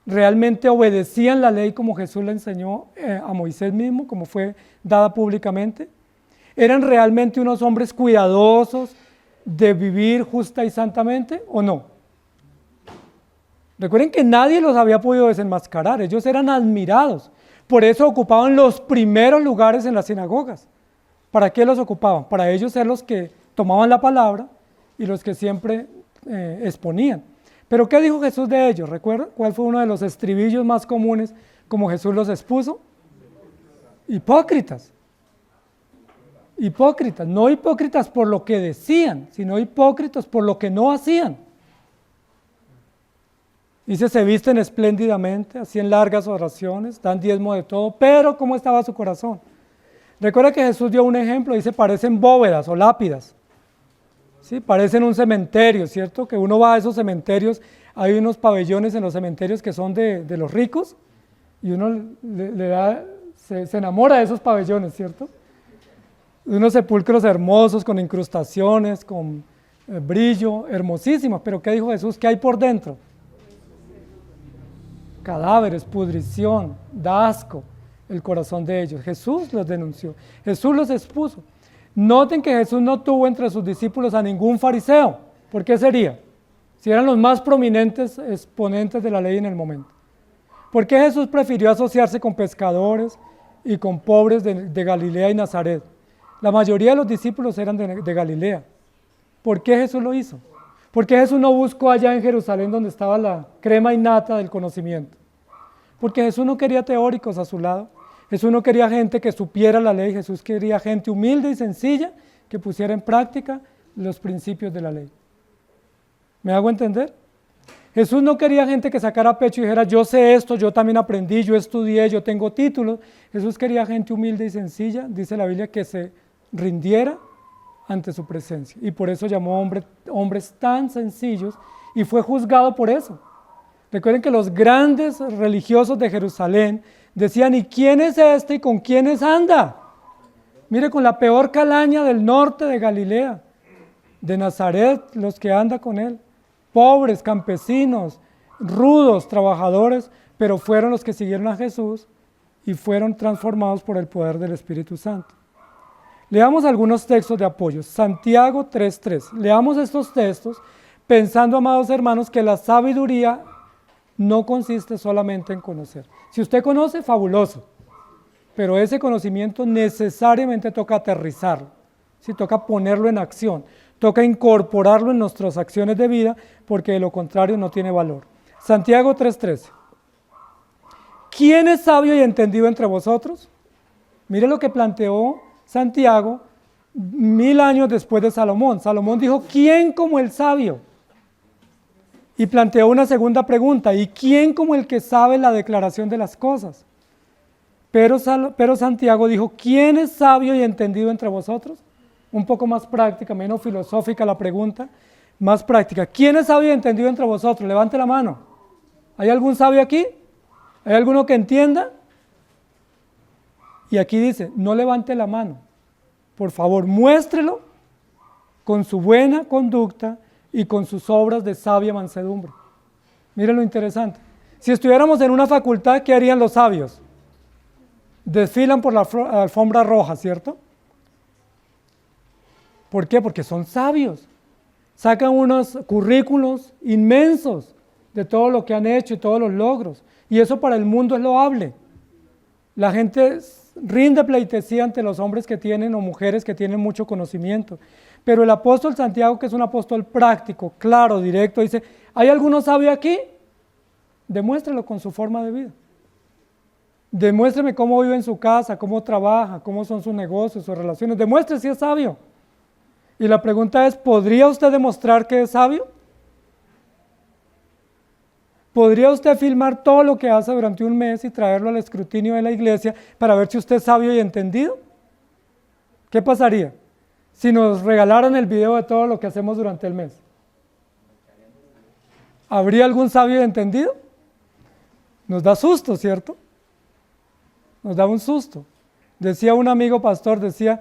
¿Realmente obedecían la ley como Jesús le enseñó a Moisés mismo, como fue dada públicamente? ¿Eran realmente unos hombres cuidadosos de vivir justa y santamente o no? Recuerden que nadie los había podido desenmascarar, ellos eran admirados, por eso ocupaban los primeros lugares en las sinagogas. ¿Para qué los ocupaban? Para ellos ser los que tomaban la palabra y los que siempre exponían. Pero ¿qué dijo Jesús de ellos? ¿Recuerdan cuál fue uno de los estribillos más comunes como Jesús los expuso? Hipócritas. Hipócritas, no hipócritas por lo que decían, sino hipócritas por lo que no hacían. Dice, se visten espléndidamente, hacían largas oraciones, dan diezmo de todo, pero ¿cómo estaba su corazón? Recuerda que Jesús dio un ejemplo, dice, parecen bóvedas o lápidas. ¿Sí? Parecen un cementerio, ¿cierto? Que uno va a esos cementerios, hay unos pabellones en los cementerios que son de los ricos, y uno se enamora de esos pabellones, ¿cierto? Unos sepulcros hermosos, con incrustaciones, con brillo, hermosísimos, pero ¿qué dijo Jesús? ¿Qué hay por dentro? Cadáveres, pudrición, da asco el corazón de ellos. Jesús los denunció, Jesús los expuso. Noten que Jesús no tuvo entre sus discípulos a ningún fariseo. ¿Por qué sería? Si eran los más prominentes exponentes de la ley en el momento. ¿Por qué Jesús prefirió asociarse con pescadores y con pobres de Galilea y Nazaret? La mayoría de los discípulos eran de Galilea. ¿Por qué Jesús lo hizo? ¿Por qué Jesús no buscó allá en Jerusalén donde estaba la crema innata del conocimiento? Porque Jesús no quería teóricos a su lado. Jesús no quería gente que supiera la ley. Jesús quería gente humilde y sencilla que pusiera en práctica los principios de la ley. ¿Me hago entender? Jesús no quería gente que sacara pecho y dijera, yo sé esto, yo también aprendí, yo estudié, yo tengo títulos. Jesús quería gente humilde y sencilla, dice la Biblia, que se rindiera ante su presencia. Y por eso llamó hombres tan sencillos y fue juzgado por eso. Recuerden que los grandes religiosos de Jerusalén decían, ¿y quién es este y con quiénes anda? Mire, con la peor calaña del norte de Galilea, de Nazaret, los que anda con él. Pobres, campesinos, rudos, trabajadores, pero fueron los que siguieron a Jesús y fueron transformados por el poder del Espíritu Santo. Leamos algunos textos de apoyo. Santiago 3:3. Leamos estos textos pensando, amados hermanos, que la sabiduría no consiste solamente en conocer. Si usted conoce, fabuloso, pero ese conocimiento necesariamente toca aterrizarlo, ¿sí? Toca ponerlo en acción, toca incorporarlo en nuestras acciones de vida, porque de lo contrario no tiene valor. Santiago 3:13. ¿Quién es sabio y entendido entre vosotros? Mire lo que planteó Santiago 1000 años después de Salomón. Salomón dijo, ¿quién como el sabio? Y planteó una segunda pregunta, ¿y quién como el que sabe la declaración de las cosas? Pero Santiago dijo, ¿quién es sabio y entendido entre vosotros? Un poco más práctica, menos filosófica la pregunta, más práctica. ¿Quién es sabio y entendido entre vosotros? Levante la mano. ¿Hay algún sabio aquí? ¿Hay alguno que entienda? Y aquí dice, no levante la mano. Por favor, muéstrelo con su buena conducta y con sus obras de sabia mansedumbre. Miren lo interesante. Si estuviéramos en una facultad, ¿qué harían los sabios? Desfilan por la alfombra roja, ¿cierto? ¿Por qué? Porque son sabios. Sacan unos currículos inmensos de todo lo que han hecho y todos los logros. Y eso para el mundo es loable. La gente rinde pleitesía ante los hombres que tienen o mujeres que tienen mucho conocimiento. Pero el apóstol Santiago, que es un apóstol práctico, claro, directo, dice, ¿hay alguno sabio aquí? Demuéstrelo con su forma de vida. Demuéstreme cómo vive en su casa, cómo trabaja, cómo son sus negocios, sus relaciones. Demuestre si es sabio. Y la pregunta es, ¿podría usted demostrar que es sabio? ¿Podría usted filmar todo lo que hace durante un mes y traerlo al escrutinio de la iglesia para ver si usted es sabio y entendido? ¿Qué pasaría si nos regalaran el video de todo lo que hacemos durante el mes? ¿Habría algún sabio y entendido? Nos da susto, ¿cierto? Nos da un susto. Decía un amigo pastor, decía,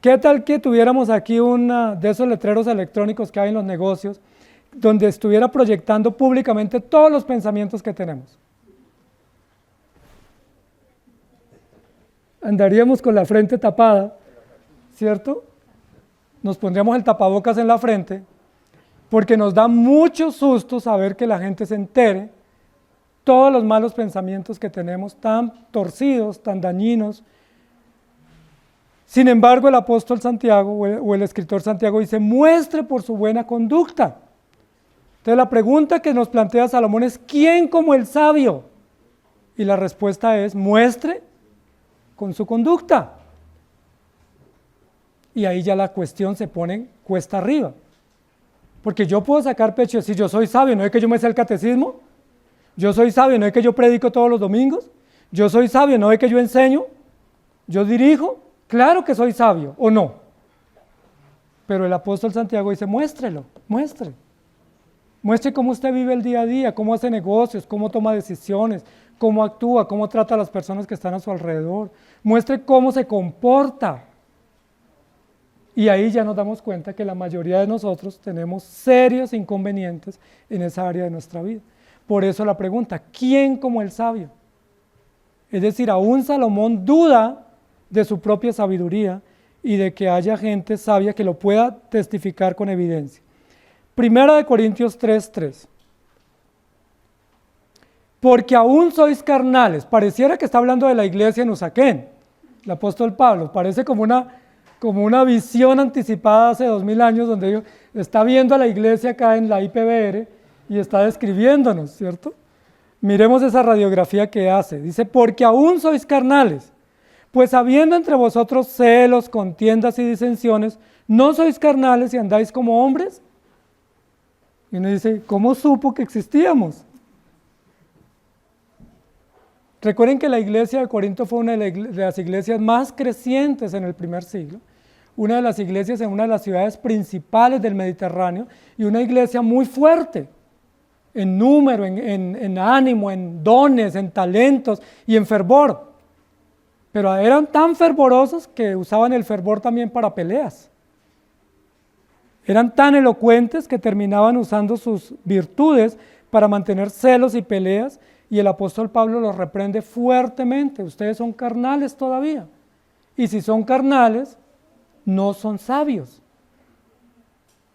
¿qué tal que tuviéramos aquí una de esos letreros electrónicos que hay en los negocios, donde estuviera proyectando públicamente todos los pensamientos que tenemos? Andaríamos con la frente tapada, ¿cierto? Nos pondríamos el tapabocas en la frente, porque nos da mucho susto saber que la gente se entere todos los malos pensamientos que tenemos, tan torcidos, tan dañinos. Sin embargo, el apóstol Santiago o el escritor Santiago dice, muestre por su buena conducta. Entonces la pregunta que nos plantea Salomón es, ¿quién como el sabio? Y la respuesta es, muestre con su conducta. Y ahí ya la cuestión se pone cuesta arriba. Porque yo puedo sacar pecho y decir, yo soy sabio, ¿no es que yo me sé el catecismo? Yo soy sabio, ¿no es que yo predico todos los domingos? Yo soy sabio, ¿no es que yo enseño? Yo dirijo. Claro que soy sabio, ¿o no? Pero el apóstol Santiago dice, muéstrelo, muestre. Muestre cómo usted vive el día a día, cómo hace negocios, cómo toma decisiones, cómo actúa, cómo trata a las personas que están a su alrededor. Muestre cómo se comporta. Y ahí ya nos damos cuenta que la mayoría de nosotros tenemos serios inconvenientes en esa área de nuestra vida. Por eso la pregunta, ¿quién como el sabio? Es decir, aún Salomón duda de su propia sabiduría y de que haya gente sabia que lo pueda testificar con evidencia. Primera de Corintios 3:3. Porque aún sois carnales. Pareciera que está hablando de la iglesia en Usaquén, el apóstol Pablo. Parece como una visión anticipada hace 2000 años, donde está viendo a la iglesia acá en la IPBR y está describiéndonos, ¿cierto? Miremos esa radiografía que hace. Dice, porque aún sois carnales, pues habiendo entre vosotros celos, contiendas y disensiones, ¿no sois carnales y andáis como hombres? Y uno dice, ¿cómo supo que existíamos? Recuerden que la iglesia de Corinto fue una de las iglesias más crecientes en el primer siglo, una de las iglesias en una de las ciudades principales del Mediterráneo y una iglesia muy fuerte en número, en ánimo, en dones, en talentos y en fervor. Pero eran tan fervorosos que usaban el fervor también para peleas. Eran tan elocuentes que terminaban usando sus virtudes para mantener celos y peleas Y el apóstol Pablo los reprende fuertemente. Ustedes son carnales todavía. Y si son carnales, no son sabios.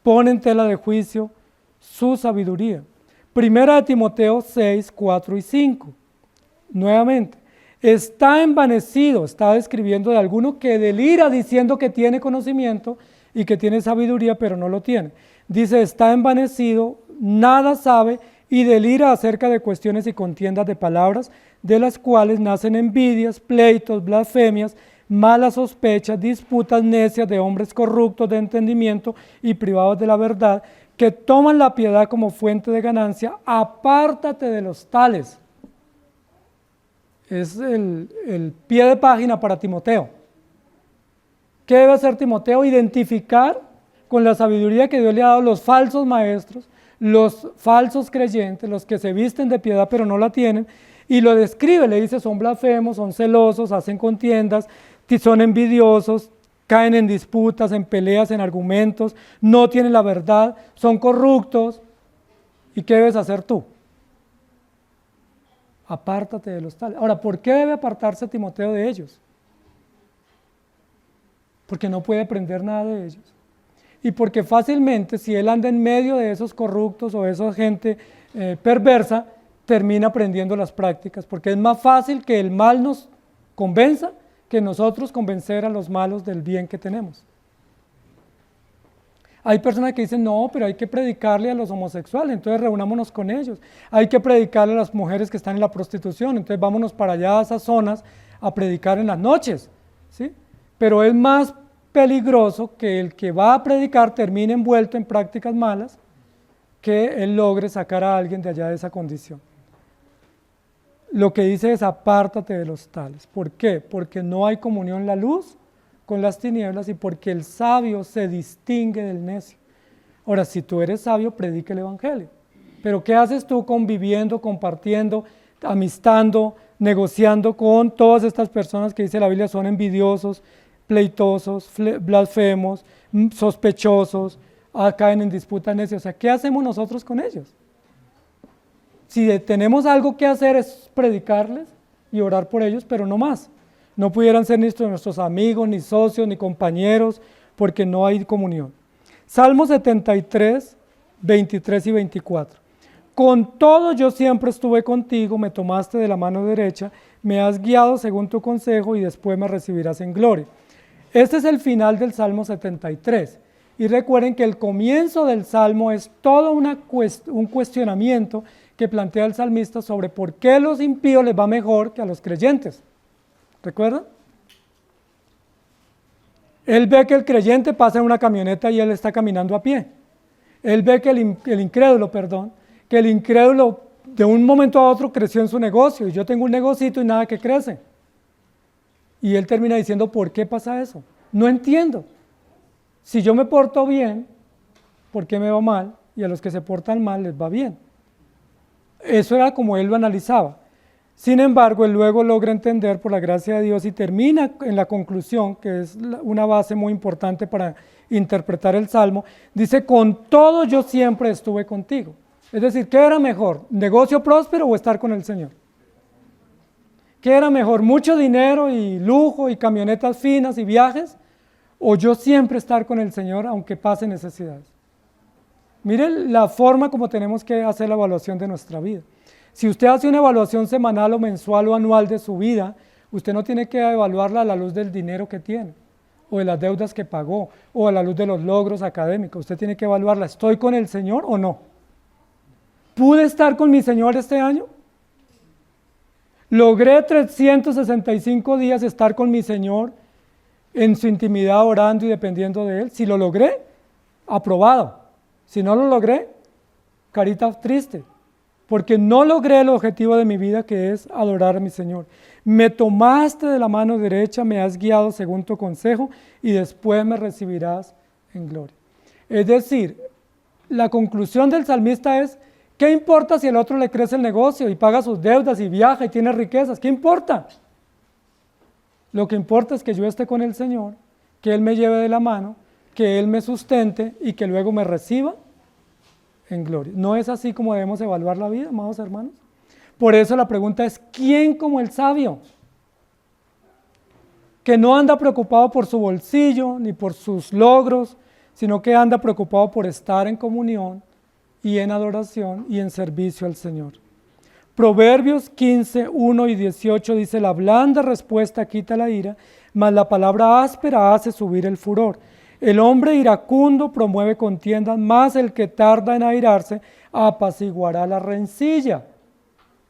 Pon en tela de juicio su sabiduría. Primera de Timoteo 6, 4 y 5. Nuevamente, está envanecido, está describiendo de alguno que delira diciendo que tiene conocimiento y que tiene sabiduría, pero no lo tiene. Dice, está envanecido, nada sabe y delira acerca de cuestiones y contiendas de palabras, de las cuales nacen envidias, pleitos, blasfemias, malas sospechas, disputas necias de hombres corruptos de entendimiento y privados de la verdad, que toman la piedad como fuente de ganancia. Apártate de los tales. Es el pie de página para Timoteo. ¿Qué debe hacer Timoteo? Identificar con la sabiduría que Dios le ha dado los falsos maestros, los falsos creyentes, los que se visten de piedad pero no la tienen, y lo describe, le dice, son blasfemos, son celosos, hacen contiendas, son envidiosos, caen en disputas, en peleas, en argumentos, no tienen la verdad, son corruptos. ¿Y qué debes hacer tú? Apártate de los tales. Ahora, ¿por qué debe apartarse Timoteo de ellos? Porque no puede aprender nada de ellos. Y porque fácilmente, si él anda en medio de esos corruptos o de esa gente perversa, termina aprendiendo las prácticas, porque es más fácil que el mal nos convenza que nosotros convencer a los malos del bien que tenemos. Hay personas que dicen, no, pero hay que predicarle a los homosexuales, entonces reunámonos con ellos. Hay que predicarle a las mujeres que están en la prostitución, entonces vámonos para allá a esas zonas a predicar en las noches, ¿sí? Pero es más peligroso que el que va a predicar termine envuelto en prácticas malas, que él logre sacar a alguien de allá de esa condición. Lo que dice es apártate de los tales. ¿Por qué? Porque no hay comunión la luz con las tinieblas y porque el sabio se distingue del necio. Ahora, si tú eres sabio, predica el evangelio. Pero ¿qué haces tú conviviendo, compartiendo, amistando, negociando con todas estas personas que dice la Biblia son envidiosos, pleitosos, blasfemos, sospechosos, caen en disputas necias? O sea, ¿qué hacemos nosotros con ellos? Si tenemos algo que hacer es predicarles y orar por ellos, pero no más. No pudieran ser ni nuestros amigos, ni socios, ni compañeros, porque no hay comunión. Salmo 73, 23 y 24. Con todo yo siempre estuve contigo, me tomaste de la mano derecha, me has guiado según tu consejo y después me recibirás en gloria. Este es el final del Salmo 73. Y recuerden que el comienzo del Salmo es todo un cuestionamiento que plantea el salmista sobre por qué a los impíos les va mejor que a los creyentes. ¿Recuerdan? Él ve que el creyente pasa en una camioneta y él está caminando a pie. Él ve que el incrédulo de un momento a otro creció en su negocio y yo tengo un negocito y nada que crece. Y él termina diciendo, ¿por qué pasa eso? No entiendo. Si yo me porto bien, ¿por qué me va mal? Y a los que se portan mal les va bien. Eso era como él lo analizaba. Sin embargo, él luego logra entender por la gracia de Dios y termina en la conclusión, que es una base muy importante para interpretar el Salmo. Dice, con todo yo siempre estuve contigo. Es decir, ¿qué era mejor? ¿Negocio próspero o estar con el Señor? ¿Qué era mejor? ¿Mucho dinero y lujo y camionetas finas y viajes? ¿O yo siempre estar con el Señor aunque pase necesidades? Miren la forma como tenemos que hacer la evaluación de nuestra vida. Si usted hace una evaluación semanal o mensual o anual de su vida, usted no tiene que evaluarla a la luz del dinero que tiene, o de las deudas que pagó, o a la luz de los logros académicos. Usted tiene que evaluarla, ¿estoy con el Señor o no? ¿Pude estar con mi Señor este año? ¿Logré 365 días estar con mi Señor en su intimidad, orando y dependiendo de Él? Si lo logré, aprobado. Si no lo logré, carita triste, porque no logré el objetivo de mi vida, que es adorar a mi Señor. Me tomaste de la mano derecha, me has guiado según tu consejo y después me recibirás en gloria. Es decir, la conclusión del salmista es, ¿qué importa si el otro le crece el negocio y paga sus deudas y viaja y tiene riquezas? ¿Qué importa? Lo que importa es que yo esté con el Señor, que Él me lleve de la mano, que Él me sustente y que luego me reciba en gloria. ¿No es así como debemos evaluar la vida, amados hermanos? Por eso la pregunta es, ¿quién como el sabio? Que no anda preocupado por su bolsillo ni por sus logros, sino que anda preocupado por estar en comunión y en adoración y en servicio al Señor. Proverbios 15, 1 y 18 dice, la blanda respuesta quita la ira, mas la palabra áspera hace subir el furor. El hombre iracundo promueve contiendas, mas el que tarda en airarse apaciguará la rencilla.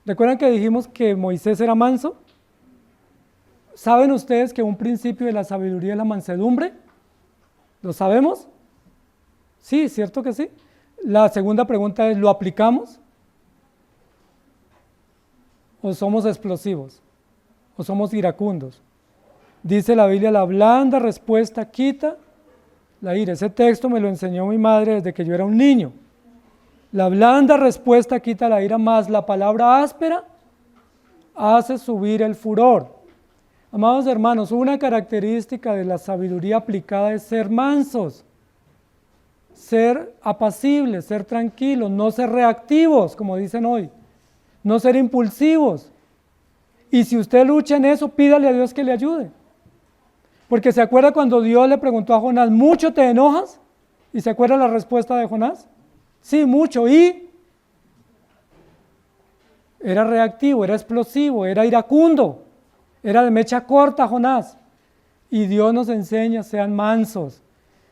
¿Recuerdan que dijimos que Moisés era manso? ¿Saben ustedes que un principio de la sabiduría es la mansedumbre? ¿Lo sabemos? Sí, ¿cierto que sí? La segunda pregunta es, ¿lo aplicamos? ¿O somos explosivos? ¿O somos iracundos? Dice la Biblia, la blanda respuesta quita la ira. Ese texto me lo enseñó mi madre desde que yo era un niño. La blanda respuesta quita la ira, más la palabra áspera hace subir el furor. Amados hermanos, una característica de la sabiduría aplicada es ser mansos, ser apacibles, ser tranquilos, no ser reactivos, como dicen hoy, no ser impulsivos. Y si usted lucha en eso, pídale a Dios que le ayude. Porque ¿se acuerda cuando Dios le preguntó a Jonás, ¿mucho te enojas? ¿Y se acuerda la respuesta de Jonás? Sí, mucho. ¿Y? Era reactivo, era explosivo, era iracundo. Era de mecha corta Jonás. Y Dios nos enseña, sean mansos.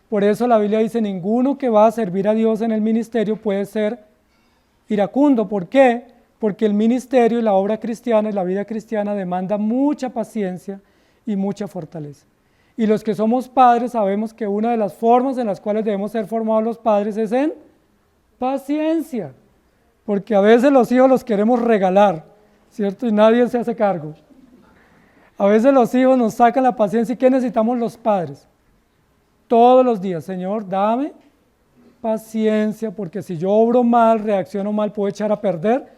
Por eso la Biblia dice, ninguno que va a servir a Dios en el ministerio puede ser iracundo. ¿Por qué? Porque el ministerio y la obra cristiana y la vida cristiana demanda mucha paciencia y mucha fortaleza. Y los que somos padres sabemos que una de las formas en las cuales debemos ser formados los padres es en paciencia. Porque a veces los hijos los queremos regalar, ¿cierto? Y nadie se hace cargo. A veces los hijos nos sacan la paciencia. ¿Y qué necesitamos los padres? Todos los días, Señor, dame paciencia, porque si yo obro mal, reacciono mal, puedo echar a perder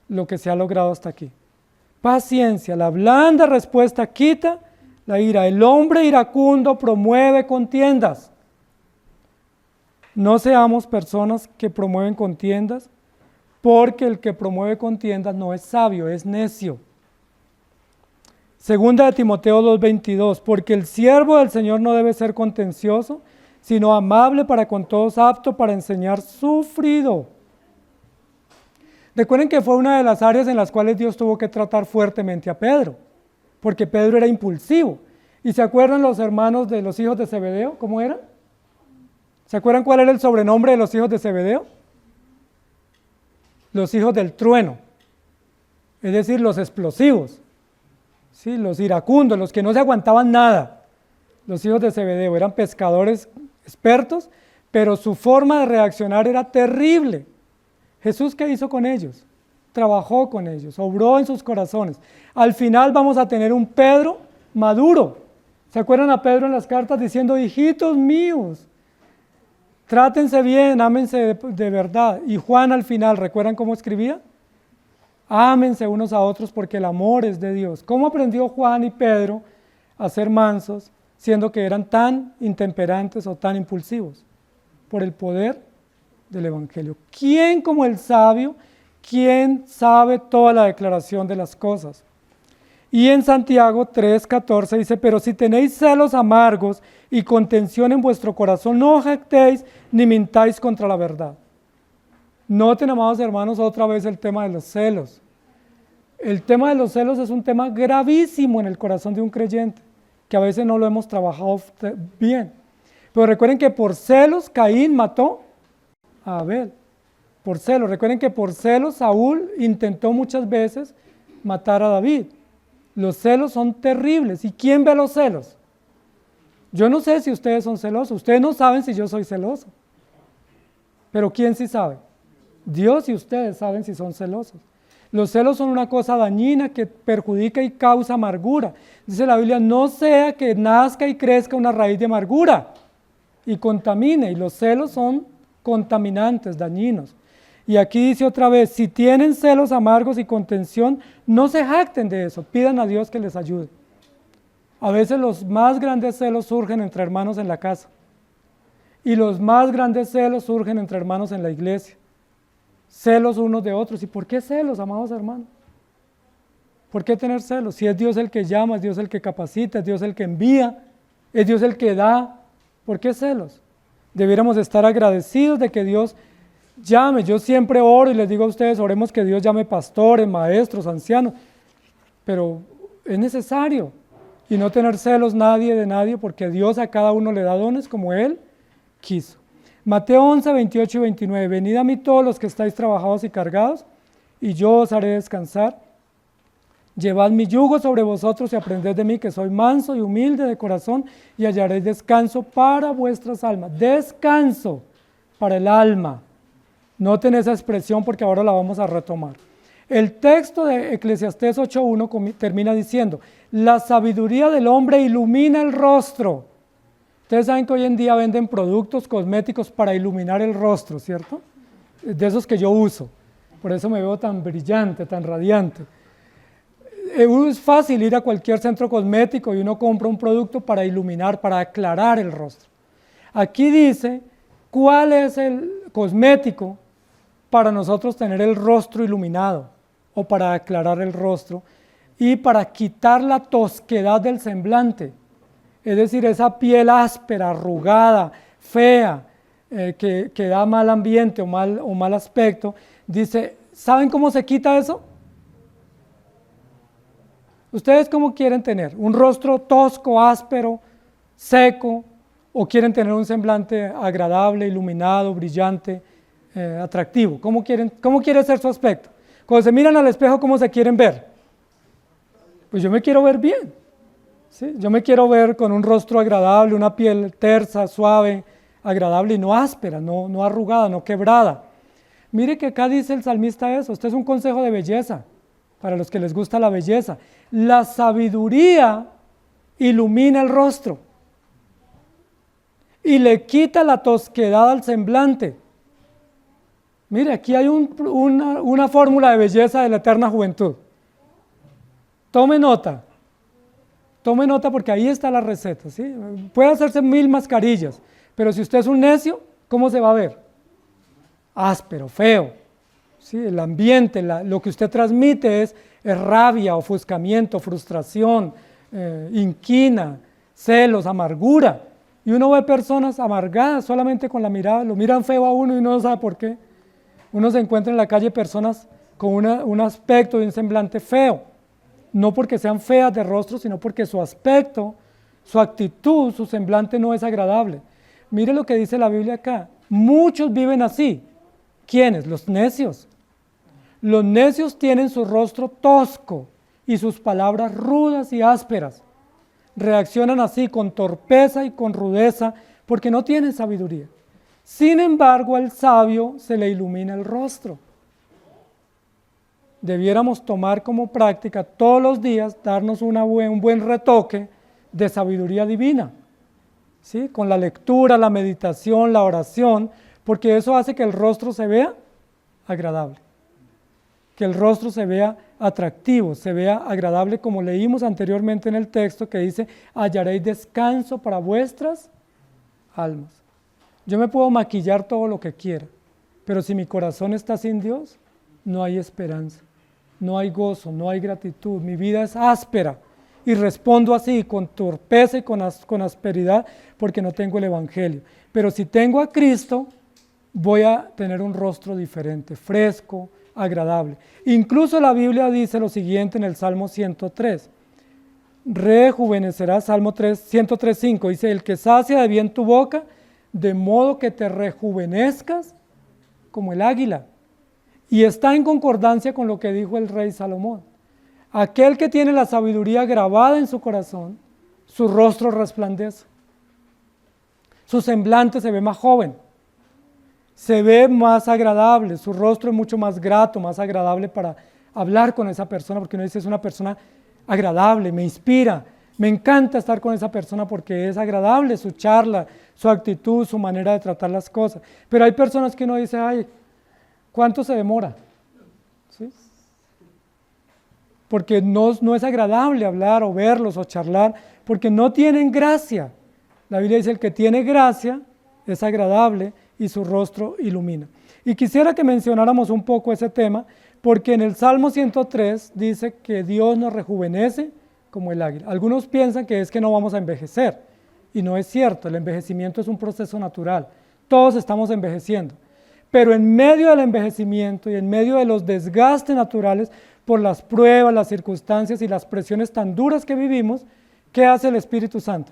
lo que se ha logrado hasta aquí. Paciencia, la blanda respuesta quita la ira. El hombre iracundo promueve contiendas. No seamos personas que promueven contiendas, porque el que promueve contiendas no es sabio, es necio. Segunda de Timoteo 2:22, porque el siervo del Señor no debe ser contencioso, sino amable para con todos, apto para enseñar, sufrido. Recuerden que fue una de las áreas en las cuales Dios tuvo que tratar fuertemente a Pedro, porque Pedro era impulsivo. ¿Y se acuerdan los hermanos de los hijos de Zebedeo? ¿Cómo eran? ¿Se acuerdan cuál era el sobrenombre de los hijos de Zebedeo? Los hijos del trueno, es decir, los explosivos. Sí, los iracundos, los que no se aguantaban nada. Los hijos de Zebedeo eran pescadores expertos, pero su forma de reaccionar era terrible. Jesús, ¿qué hizo con ellos? Trabajó con ellos, obró en sus corazones. Al final vamos a tener un Pedro maduro. ¿Se acuerdan a Pedro en las cartas diciendo, hijitos míos, trátense bien, ámense de verdad? Y Juan al final, ¿recuerdan cómo escribía? Ámense unos a otros porque el amor es de Dios. ¿Cómo aprendió Juan y Pedro a ser mansos, siendo que eran tan intemperantes o tan impulsivos? Por el poder del Evangelio. ¿Quién como el sabio? ¿Quién sabe toda la declaración de las cosas? Y en Santiago 3:14 dice, pero si tenéis celos amargos y contención en vuestro corazón, no jactéis ni mintáis contra la verdad. Noten, amados hermanos, otra vez el tema de los celos. El tema de los celos es un tema gravísimo en el corazón de un creyente, que a veces no lo hemos trabajado bien. Pero recuerden que por celos Caín mató a Abel. Por celos, recuerden que por celos Saúl intentó muchas veces matar a David. Los celos son terribles. ¿Y quién ve los celos? Yo no sé si ustedes son celosos. Ustedes no saben si yo soy celoso. Pero ¿quién sí sabe? Dios y ustedes saben si son celosos. Los celos son una cosa dañina que perjudica y causa amargura. Dice la Biblia, no sea que nazca y crezca una raíz de amargura y contamine. Y los celos son contaminantes, dañinos. Y aquí dice otra vez, si tienen celos amargos y contención, no se jacten de eso, pidan a Dios que les ayude. A veces los más grandes celos surgen entre hermanos en la casa. Y los más grandes celos surgen entre hermanos en la iglesia. Celos unos de otros. ¿Y por qué celos, amados hermanos? ¿Por qué tener celos? Si es Dios el que llama, es Dios el que capacita, es Dios el que envía, es Dios el que da. ¿Por qué celos? Debiéramos estar agradecidos de que Dios llame. Yo siempre oro y les digo a ustedes, oremos que Dios llame pastores, maestros, ancianos, pero es necesario. Y no tener celos nadie de nadie, porque Dios a cada uno le da dones como Él quiso. Mateo 11, 28 y 29. Venid a mí todos los que estáis trabajados y cargados, y yo os haré descansar. Llevad mi yugo sobre vosotros y aprended de mí, que soy manso y humilde de corazón, y hallaréis descanso para vuestras almas. Descanso para el alma. Noten esa expresión porque ahora la vamos a retomar. El texto de Eclesiastés 8.1 termina diciendo, la sabiduría del hombre ilumina el rostro. Ustedes saben que hoy en día venden productos cosméticos para iluminar el rostro, ¿cierto? De esos que yo uso. Por eso me veo tan brillante, tan radiante. Es fácil ir a cualquier centro cosmético y uno compra un producto para iluminar, para aclarar el rostro. Aquí dice cuál es el cosmético para nosotros tener el rostro iluminado o para aclarar el rostro y para quitar la tosquedad del semblante, es decir, esa piel áspera, arrugada, fea, que da mal ambiente o mal aspecto. Dice, ¿saben cómo se quita eso? ¿Ustedes cómo quieren tener? ¿Un rostro tosco, áspero, seco? ¿O quieren tener un semblante agradable, iluminado, brillante, atractivo? ¿Cómo quiere ser su aspecto? Cuando se miran al espejo, ¿cómo se quieren ver? Pues yo me quiero ver bien, ¿sí? Yo me quiero ver con un rostro agradable, una piel tersa, suave, agradable y no áspera, no arrugada, no quebrada. Mire que acá dice el salmista eso, este es un consejo de belleza, para los que les gusta la belleza. La sabiduría ilumina el rostro y le quita la tosquedad al semblante. Mire, aquí hay una fórmula de belleza de la eterna juventud. Tome nota porque ahí está la receta, ¿sí? Puede hacerse 1000 mascarillas, pero si usted es un necio, ¿cómo se va a ver? Áspero, feo, ¿sí? El ambiente, lo que usted transmite es rabia, ofuscamiento, frustración, inquina, celos, amargura. Y uno ve personas amargadas solamente con la mirada, lo miran feo a uno y uno no sabe por qué. Uno se encuentra en la calle personas con un aspecto y un semblante feo, no porque sean feas de rostro, sino porque su aspecto, su actitud, su semblante no es agradable. Mire lo que dice la Biblia acá, muchos viven así. ¿Quiénes? Los necios. Los necios tienen su rostro tosco y sus palabras rudas y ásperas. Reaccionan así con torpeza y con rudeza porque no tienen sabiduría. Sin embargo, al sabio se le ilumina el rostro. Debiéramos tomar como práctica todos los días, darnos un buen retoque de sabiduría divina, ¿sí? Con la lectura, la meditación, la oración, porque eso hace que el rostro se vea agradable, que el rostro se vea atractivo, se vea agradable, como leímos anteriormente en el texto que dice, hallaréis descanso para vuestras almas. Yo me puedo maquillar todo lo que quiera, pero si mi corazón está sin Dios, no hay esperanza, no hay gozo, no hay gratitud, mi vida es áspera y respondo así con torpeza y con asperidad porque no tengo el Evangelio. Pero si tengo a Cristo, voy a tener un rostro diferente, fresco, agradable. Incluso la Biblia dice lo siguiente en el Salmo 103, rejuvenecerá, Salmo 103.5, dice, el que sacia de bien tu boca, de modo que te rejuvenezcas como el águila. Y está en concordancia con lo que dijo el rey Salomón. Aquel que tiene la sabiduría grabada en su corazón, su rostro resplandece. Su semblante se ve más joven, se ve más agradable, su rostro es mucho más grato, más agradable para hablar con esa persona, porque uno dice es una persona agradable, me inspira, me encanta estar con esa persona porque es agradable su charla, su actitud, su manera de tratar las cosas. Pero hay personas que uno dice, ay, ¿cuánto se demora? ¿Sí? Porque no es agradable hablar o verlos o charlar, porque no tienen gracia. La Biblia dice, el que tiene gracia es agradable y su rostro ilumina. Y quisiera que mencionáramos un poco ese tema, Porque en el Salmo 103 dice que Dios nos rejuvenece como el águila. Algunos piensan que es que no vamos a envejecer, y no es cierto, el envejecimiento es un proceso natural, todos estamos envejeciendo, pero en medio del envejecimiento y en medio de los desgastes naturales por las pruebas, las circunstancias y las presiones tan duras que vivimos, ¿qué hace el Espíritu Santo?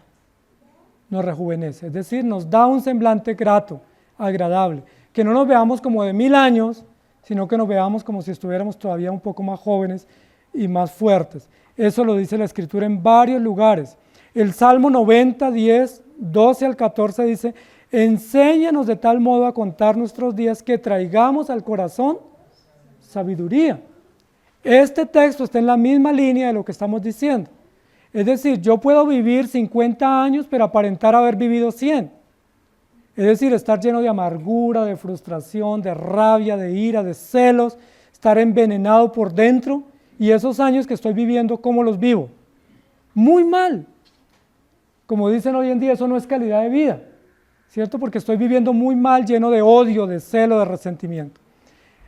Nos rejuvenece, es decir, nos da un semblante grato, agradable, que no nos veamos como de 1000 años, sino que nos veamos como si estuviéramos todavía un poco más jóvenes y más fuertes. Eso lo dice la Escritura en varios lugares. El Salmo 90, 10, 12 al 14 dice: enséñanos de tal modo a contar nuestros días que traigamos al corazón sabiduría. Este texto está en la misma línea de lo que estamos diciendo. Es decir, yo puedo vivir 50 años, pero aparentar haber vivido 100. Es decir, estar lleno de amargura, de frustración, de rabia, de ira, de celos, estar envenenado por dentro, y esos años que estoy viviendo, ¿cómo los vivo? Muy mal. Como dicen hoy en día, eso no es calidad de vida, ¿cierto? Porque estoy viviendo muy mal, lleno de odio, de celo, de resentimiento.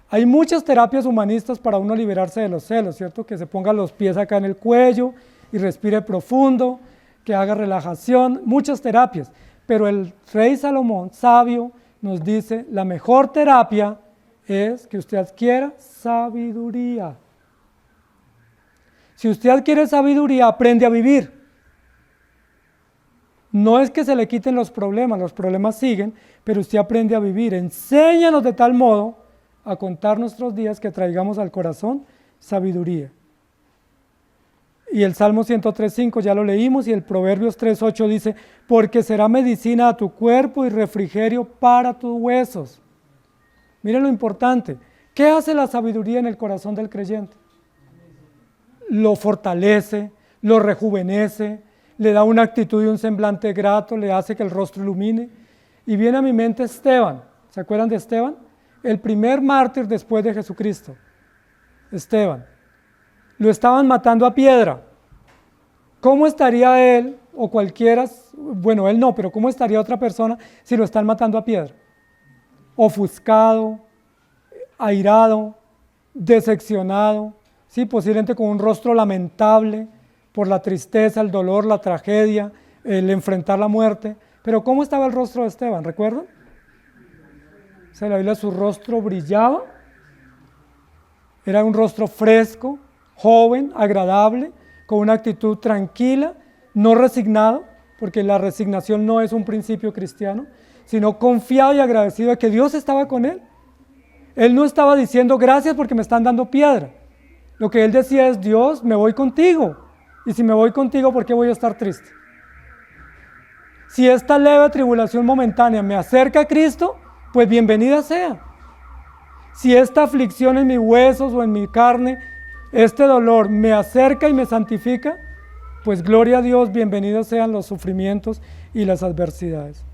Hay muchas terapias humanistas para uno liberarse de los celos, ¿cierto? Que se ponga los pies acá en el cuello y respire profundo, que haga relajación, muchas terapias. Pero el rey Salomón, sabio, nos dice, la mejor terapia es que usted adquiera sabiduría. Si usted adquiere sabiduría, aprende a vivir. No es que se le quiten los problemas siguen, pero usted aprende a vivir. Enséñanos de tal modo a contar nuestros días que traigamos al corazón sabiduría. Y el Salmo 103.5 ya lo leímos, y el Proverbios 3.8 dice: porque será medicina a tu cuerpo y refrigerio para tus huesos. Miren lo importante, ¿qué hace la sabiduría en el corazón del creyente? Lo fortalece, lo rejuvenece, le da una actitud y un semblante grato, le hace que el rostro ilumine. Y viene a mi mente Esteban, ¿se acuerdan de Esteban? El primer mártir después de Jesucristo, Esteban. Lo estaban matando a piedra. ¿Cómo estaría él o cualquiera, bueno, él no, pero cómo estaría otra persona si lo están matando a piedra? Ofuscado, airado, decepcionado, ¿sí? Posiblemente con un rostro lamentable por la tristeza, el dolor, la tragedia, el enfrentar la muerte. Pero ¿cómo estaba el rostro de Esteban? ¿Recuerdan? Se la Biblia, su rostro brillaba, era un rostro fresco, joven, agradable, con una actitud tranquila, no resignado, porque la resignación no es un principio cristiano, sino confiado y agradecido de que Dios estaba con él. Él no estaba diciendo gracias porque me están dando piedra. Lo que él decía es: Dios, me voy contigo, y si me voy contigo, ¿por qué voy a estar triste? Si esta leve tribulación momentánea me acerca a Cristo, pues bienvenida sea. Si esta aflicción en mis huesos o en mi carne, este dolor me acerca y me santifica, pues gloria a Dios, bienvenidos sean los sufrimientos y las adversidades.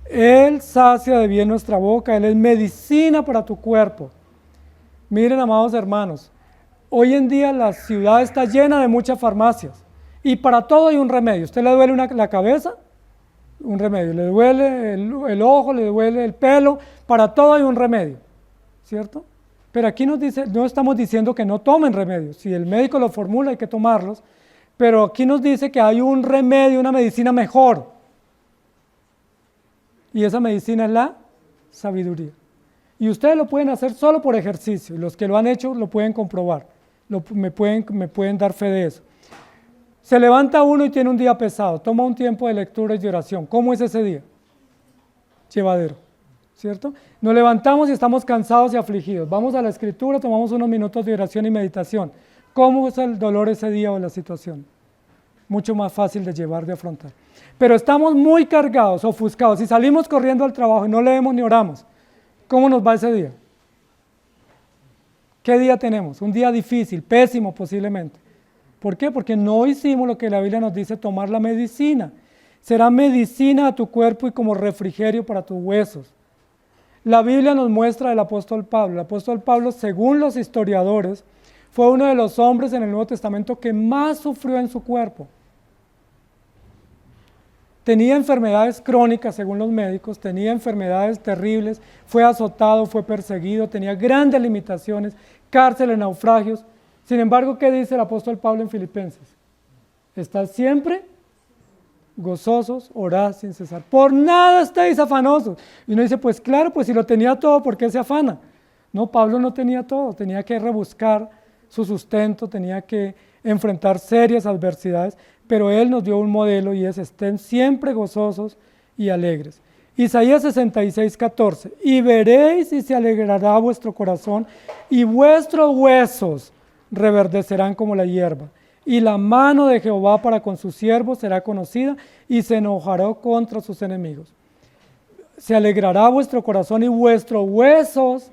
Él sacia de bien nuestra boca, Él es medicina para tu cuerpo. Miren, amados hermanos, hoy en día la ciudad está llena de muchas farmacias, y para todo hay un remedio. ¿Usted le duele la cabeza? Un remedio. ¿Le duele el ojo? ¿Le duele el pelo? Para todo hay un remedio, ¿cierto? Pero aquí nos dice, no estamos diciendo que no tomen remedios. Si el médico lo formula, hay que tomarlos, pero aquí nos dice que hay un remedio, una medicina mejor, y esa medicina es la sabiduría. Y ustedes lo pueden hacer solo por ejercicio, y los que lo han hecho lo pueden comprobar, me pueden dar fe de eso. Se levanta uno y tiene un día pesado, toma un tiempo de lectura y de oración. ¿Cómo es ese día? Llevadero, ¿cierto? Nos levantamos y estamos cansados y afligidos. Vamos a la Escritura, tomamos unos minutos de oración y meditación. ¿Cómo es el dolor ese día o la situación? Mucho más fácil de llevar, de afrontar. Pero estamos muy cargados, ofuscados. Si salimos corriendo al trabajo y no leemos ni oramos, ¿cómo nos va ese día? ¿Qué día tenemos? Un día difícil, pésimo posiblemente. ¿Por qué? Porque no hicimos lo que la Biblia nos dice, tomar la medicina. Será medicina a tu cuerpo y como refrigerio para tus huesos. La Biblia nos muestra el apóstol Pablo. El apóstol Pablo, según los historiadores, fue uno de los hombres en el Nuevo Testamento que más sufrió en su cuerpo. tenía enfermedades crónicas según los médicos, tenía enfermedades terribles, fue azotado, fue perseguido, tenía grandes limitaciones, cárceles, naufragios. Sin embargo, ¿qué dice el apóstol Pablo en Filipenses? Estad siempre gozosos, orad sin cesar. Por nada estéis afanosos. Y uno dice, pues claro, pues si lo tenía todo, ¿por qué se afana? No, Pablo no tenía todo, tenía que rebuscar su sustento, tenía que enfrentar serias adversidades, pero él nos dio un modelo y es: estén siempre gozosos y alegres. Isaías 66:14, y veréis y se alegrará vuestro corazón y vuestros huesos reverdecerán como la hierba. Y la mano de Jehová para con sus siervos será conocida y se enojará contra sus enemigos. Se alegrará vuestro corazón y vuestros huesos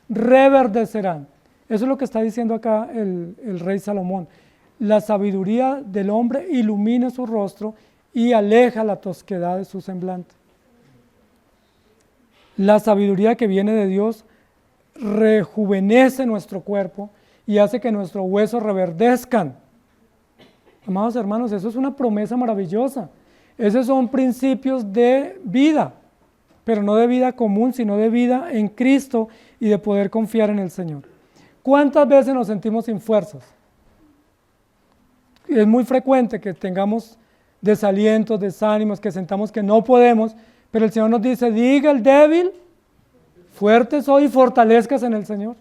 reverdecerán. Eso es lo que está diciendo acá el rey Salomón. La sabiduría del hombre ilumina su rostro y aleja la tosquedad de su semblante. La sabiduría que viene de Dios rejuvenece nuestro cuerpo y hace que nuestros huesos reverdezcan. Amados hermanos, eso es una promesa maravillosa. Esos son principios de vida, pero no de vida común, sino de vida en Cristo y de poder confiar en el Señor. ¿Cuántas veces nos sentimos sin fuerzas? Es muy frecuente que tengamos desalientos, desánimos, que sentamos que no podemos, pero el Señor nos dice: diga el débil, fuerte soy, y fortalezcas en el Señor.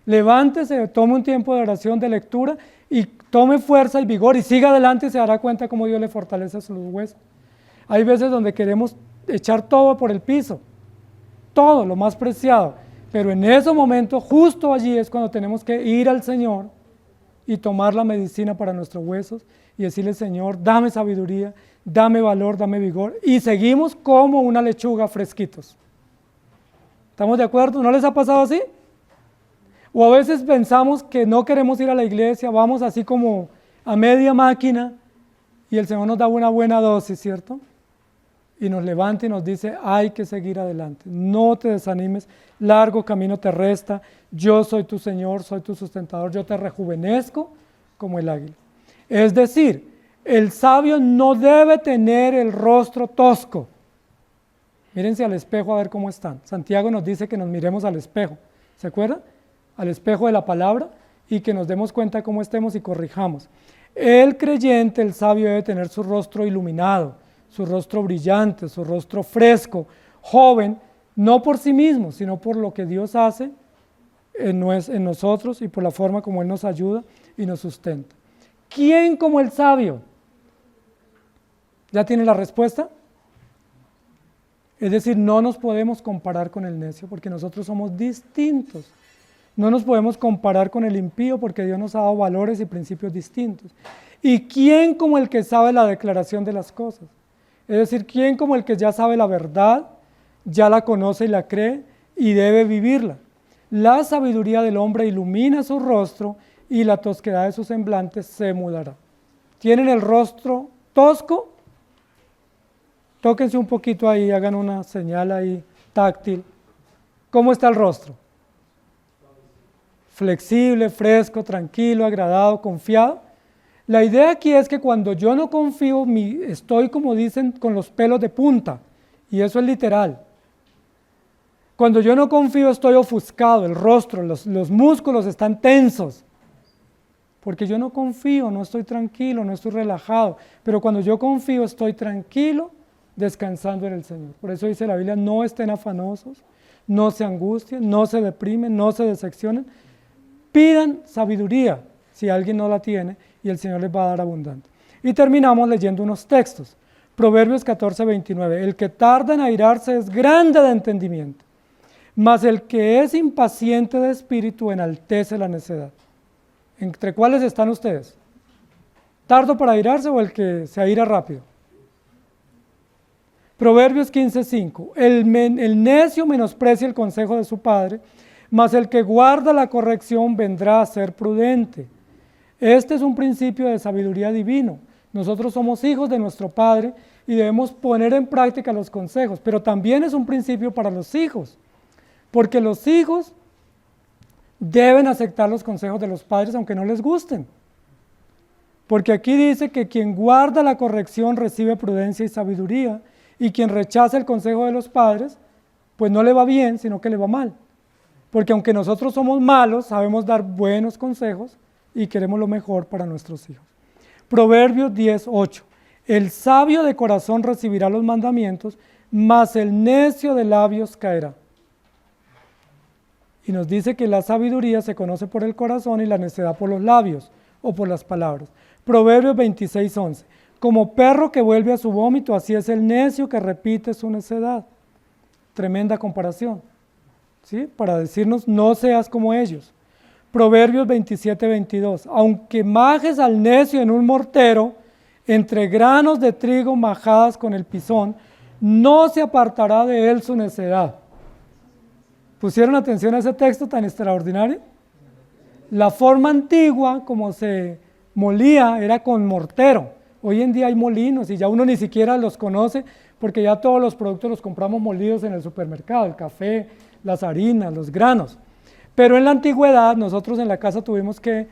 Levántese, tome un tiempo de oración, de lectura, y tome fuerza y vigor, y siga adelante y se dará cuenta cómo Dios le fortalece sus huesos. Hay veces donde queremos echar todo por el piso, todo, lo más preciado, pero en ese momento, justo allí es cuando tenemos que ir al Señor y tomar la medicina para nuestros huesos y decirle: Señor, dame sabiduría, dame valor, dame vigor, y seguimos como una lechuga fresquitos. ¿Estamos de acuerdo? ¿No les ha pasado así? O a veces pensamos que no queremos ir a la iglesia, vamos así como a media máquina y el Señor nos da una buena dosis, ¿cierto? Y nos levanta y nos dice: hay que seguir adelante, no te desanimes, largo camino te resta, yo soy tu Señor, soy tu sustentador, yo te rejuvenezco como el águila. Es decir, el sabio no debe tener el rostro tosco. Mírense al espejo a ver cómo están. Santiago nos dice que nos miremos al espejo, ¿se acuerdan? Al espejo de la palabra, y que nos demos cuenta cómo estemos y corrijamos. El creyente, el sabio, debe tener su rostro iluminado, su rostro brillante, su rostro fresco, joven, no por sí mismo, sino por lo que Dios hace en nosotros y por la forma como Él nos ayuda y nos sustenta. ¿Quién como el sabio? ¿Ya tiene la respuesta? Es decir, no nos podemos comparar con el necio porque nosotros somos distintos. No nos podemos comparar con el impío porque Dios nos ha dado valores y principios distintos. ¿Y quién como el que sabe la declaración de las cosas? Es decir, ¿quién como el que ya sabe la verdad, ya la conoce y la cree y debe vivirla? La sabiduría del hombre ilumina su rostro y la tosquedad de su semblante se mudará. ¿Tienen el rostro tosco? Tóquense un poquito ahí, hagan una señal ahí táctil. ¿Cómo está el rostro? Flexible, fresco, tranquilo, agradado, confiado. La idea aquí es que cuando yo no confío, estoy, como dicen, con los pelos de punta, y eso es literal. Cuando yo no confío, estoy ofuscado, el rostro, los músculos están tensos, porque yo no confío, no estoy tranquilo, no estoy relajado, pero cuando yo confío, estoy tranquilo, descansando en el Señor. Por eso dice la Biblia: no estén afanosos, no se angustien, no se deprimen, no se decepcionen. Pidan sabiduría si alguien no la tiene y el Señor les va a dar abundante. Y terminamos leyendo unos textos. Proverbios 14:29. El que tarda en airarse es grande de entendimiento, mas el que es impaciente de espíritu enaltece la necedad. ¿Entre cuáles están ustedes? ¿Tardo para airarse o el que se aira rápido? Proverbios 15:5. El necio menosprecia el consejo de su padre, mas el que guarda la corrección vendrá a ser prudente. Este es un principio de sabiduría divino. Nosotros somos hijos de nuestro Padre y debemos poner en práctica los consejos, pero también es un principio para los hijos, porque los hijos deben aceptar los consejos de los padres aunque no les gusten. Porque aquí dice que quien guarda la corrección recibe prudencia y sabiduría, y quien rechaza el consejo de los padres, pues no le va bien, sino que le va mal. Porque aunque nosotros somos malos, sabemos dar buenos consejos y queremos lo mejor para nuestros hijos. Proverbios 10:8. El sabio de corazón recibirá los mandamientos, mas el necio de labios caerá. Y nos dice que la sabiduría se conoce por el corazón y la necedad por los labios o por las palabras. Proverbios 26:11. Como perro que vuelve a su vómito, así es el necio que repite su necedad. Tremenda comparación, ¿sí? Para decirnos, no seas como ellos. Proverbios 27:22. Aunque majes al necio en un mortero, entre granos de trigo majadas con el pisón, no se apartará de él su necedad. ¿Pusieron atención a ese texto tan extraordinario? La forma antigua, como se molía, era con mortero. Hoy en día hay molinos y ya uno ni siquiera los conoce porque ya todos los productos los compramos molidos en el supermercado, el café, las harinas, los granos. Pero en la antigüedad nosotros en la casa tuvimos que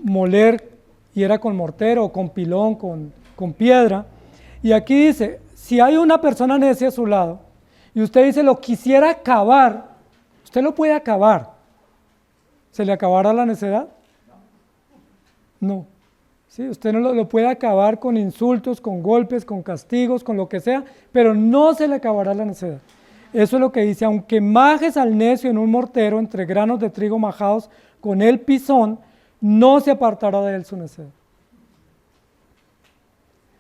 moler y era con mortero, con pilón, con piedra. Y aquí dice, si hay una persona necia a su lado y usted dice lo quisiera acabar, usted lo puede acabar. ¿Se le acabará la necedad? No. ¿Sí? Usted no lo puede acabar con insultos, con golpes, con castigos, con lo que sea, pero no se le acabará la necedad. Eso es lo que dice, aunque majes al necio en un mortero entre granos de trigo majados con el pisón, no se apartará de él su necedad.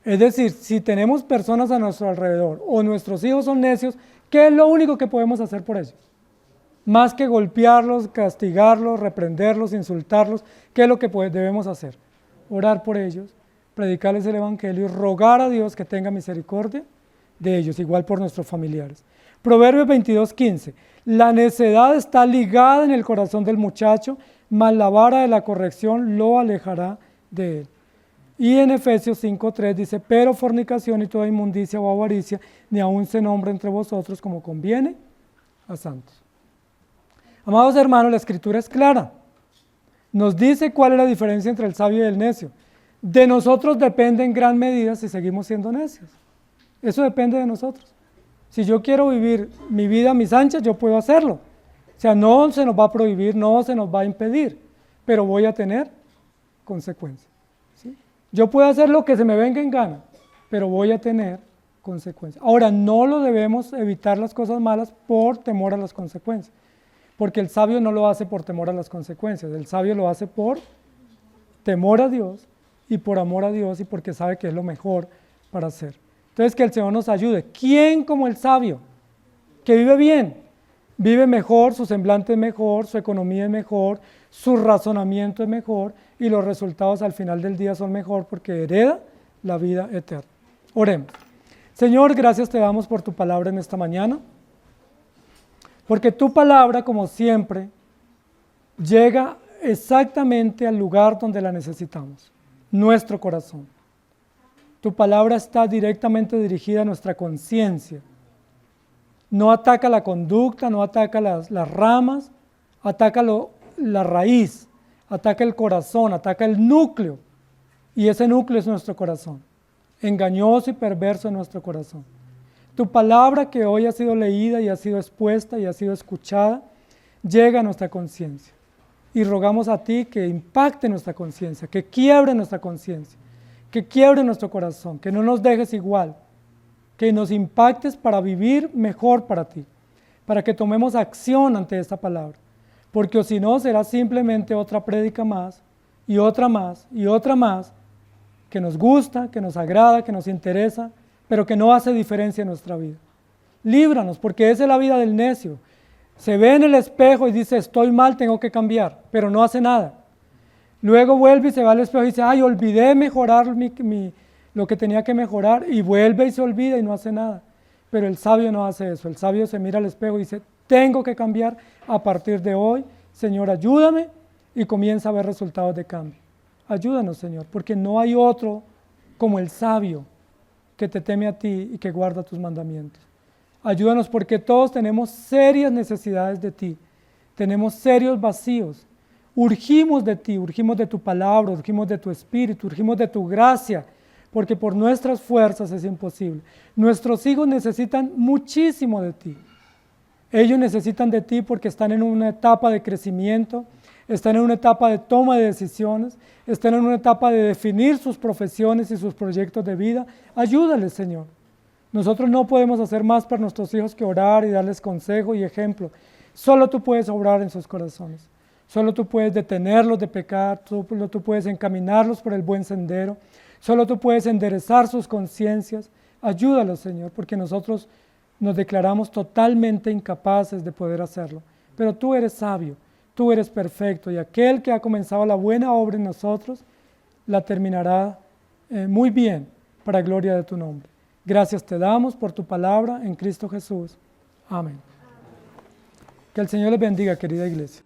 Es decir, si tenemos personas a nuestro alrededor o nuestros hijos son necios, ¿qué es lo único que podemos hacer por ellos? Más que golpearlos, castigarlos, reprenderlos, insultarlos, ¿qué es lo que debemos hacer? Orar por ellos, predicarles el evangelio y rogar a Dios que tenga misericordia de ellos, igual por nuestros familiares. Proverbios 22:15. La necedad está ligada en el corazón del muchacho, mas la vara de la corrección lo alejará de él. Y en Efesios 5:3 dice, pero fornicación y toda inmundicia o avaricia, ni aun se nombra entre vosotros como conviene a santos. Amados hermanos, la escritura es clara. Nos dice cuál es la diferencia entre el sabio y el necio. De nosotros depende en gran medida si seguimos siendo necios. Eso depende de nosotros. Si yo quiero vivir mi vida a mis anchas, yo puedo hacerlo. O sea, no se nos va a prohibir, no se nos va a impedir, pero voy a tener consecuencias. ¿Sí? Yo puedo hacer lo que se me venga en gana, pero voy a tener consecuencias. Ahora, no lo debemos evitar las cosas malas por temor a las consecuencias. Porque el sabio no lo hace por temor a las consecuencias, el sabio lo hace por temor a Dios y por amor a Dios y porque sabe que es lo mejor para hacer. Entonces que el Señor nos ayude. ¿Quién como el sabio? Que vive bien, vive mejor, su semblante es mejor, su economía es mejor, su razonamiento es mejor y los resultados al final del día son mejor porque hereda la vida eterna. Oremos. Señor, gracias te damos por tu palabra en esta mañana. Porque tu palabra, como siempre, llega exactamente al lugar donde la necesitamos, nuestro corazón. Tu palabra está directamente dirigida a nuestra conciencia. No ataca la conducta, no ataca las ramas, ataca la raíz, ataca el corazón, ataca el núcleo. Y ese núcleo es nuestro corazón, engañoso y perverso en nuestro corazón. Tu palabra que hoy ha sido leída y ha sido expuesta y ha sido escuchada, llega a nuestra conciencia. Y rogamos a ti que impacte nuestra conciencia, que quiebre nuestra conciencia, que quiebre nuestro corazón, que no nos dejes igual, que nos impactes para vivir mejor para ti, para que tomemos acción ante esta palabra. Porque o si no, será simplemente otra prédica más, y otra más, y otra más, que nos gusta, que nos agrada, que nos interesa, pero que no hace diferencia en nuestra vida. Líbranos, porque esa es la vida del necio. Se ve en el espejo y dice, estoy mal, tengo que cambiar, pero no hace nada. Luego vuelve y se va al espejo y dice, ay, olvidé mejorar lo que tenía que mejorar, y vuelve y se olvida y no hace nada. Pero el sabio no hace eso. El sabio se mira al espejo y dice, tengo que cambiar a partir de hoy. Señor, ayúdame, y comienza a ver resultados de cambio. Ayúdanos, Señor, porque no hay otro como el sabio que te teme a ti y que guarda tus mandamientos. Ayúdanos porque todos tenemos serias necesidades de ti, tenemos serios vacíos. Urgimos de ti, urgimos de tu palabra, urgimos de tu espíritu, urgimos de tu gracia, porque por nuestras fuerzas es imposible. Nuestros hijos necesitan muchísimo de ti. Ellos necesitan de ti porque están en una etapa de crecimiento, están en una etapa de toma de decisiones, están en una etapa de definir sus profesiones y sus proyectos de vida. Ayúdales, Señor. Nosotros no podemos hacer más para nuestros hijos que orar y darles consejo y ejemplo. Solo tú puedes obrar en sus corazones. Solo tú puedes detenerlos de pecar, solo tú puedes encaminarlos por el buen sendero, solo tú puedes enderezar sus conciencias. Ayúdalos, Señor, porque nosotros nos declaramos totalmente incapaces de poder hacerlo. Pero tú eres sabio, tú eres perfecto, y aquel que ha comenzado la buena obra en nosotros, la terminará muy bien para gloria de tu nombre. Gracias te damos por tu palabra en Cristo Jesús. Amén. Que el Señor les bendiga, querida iglesia.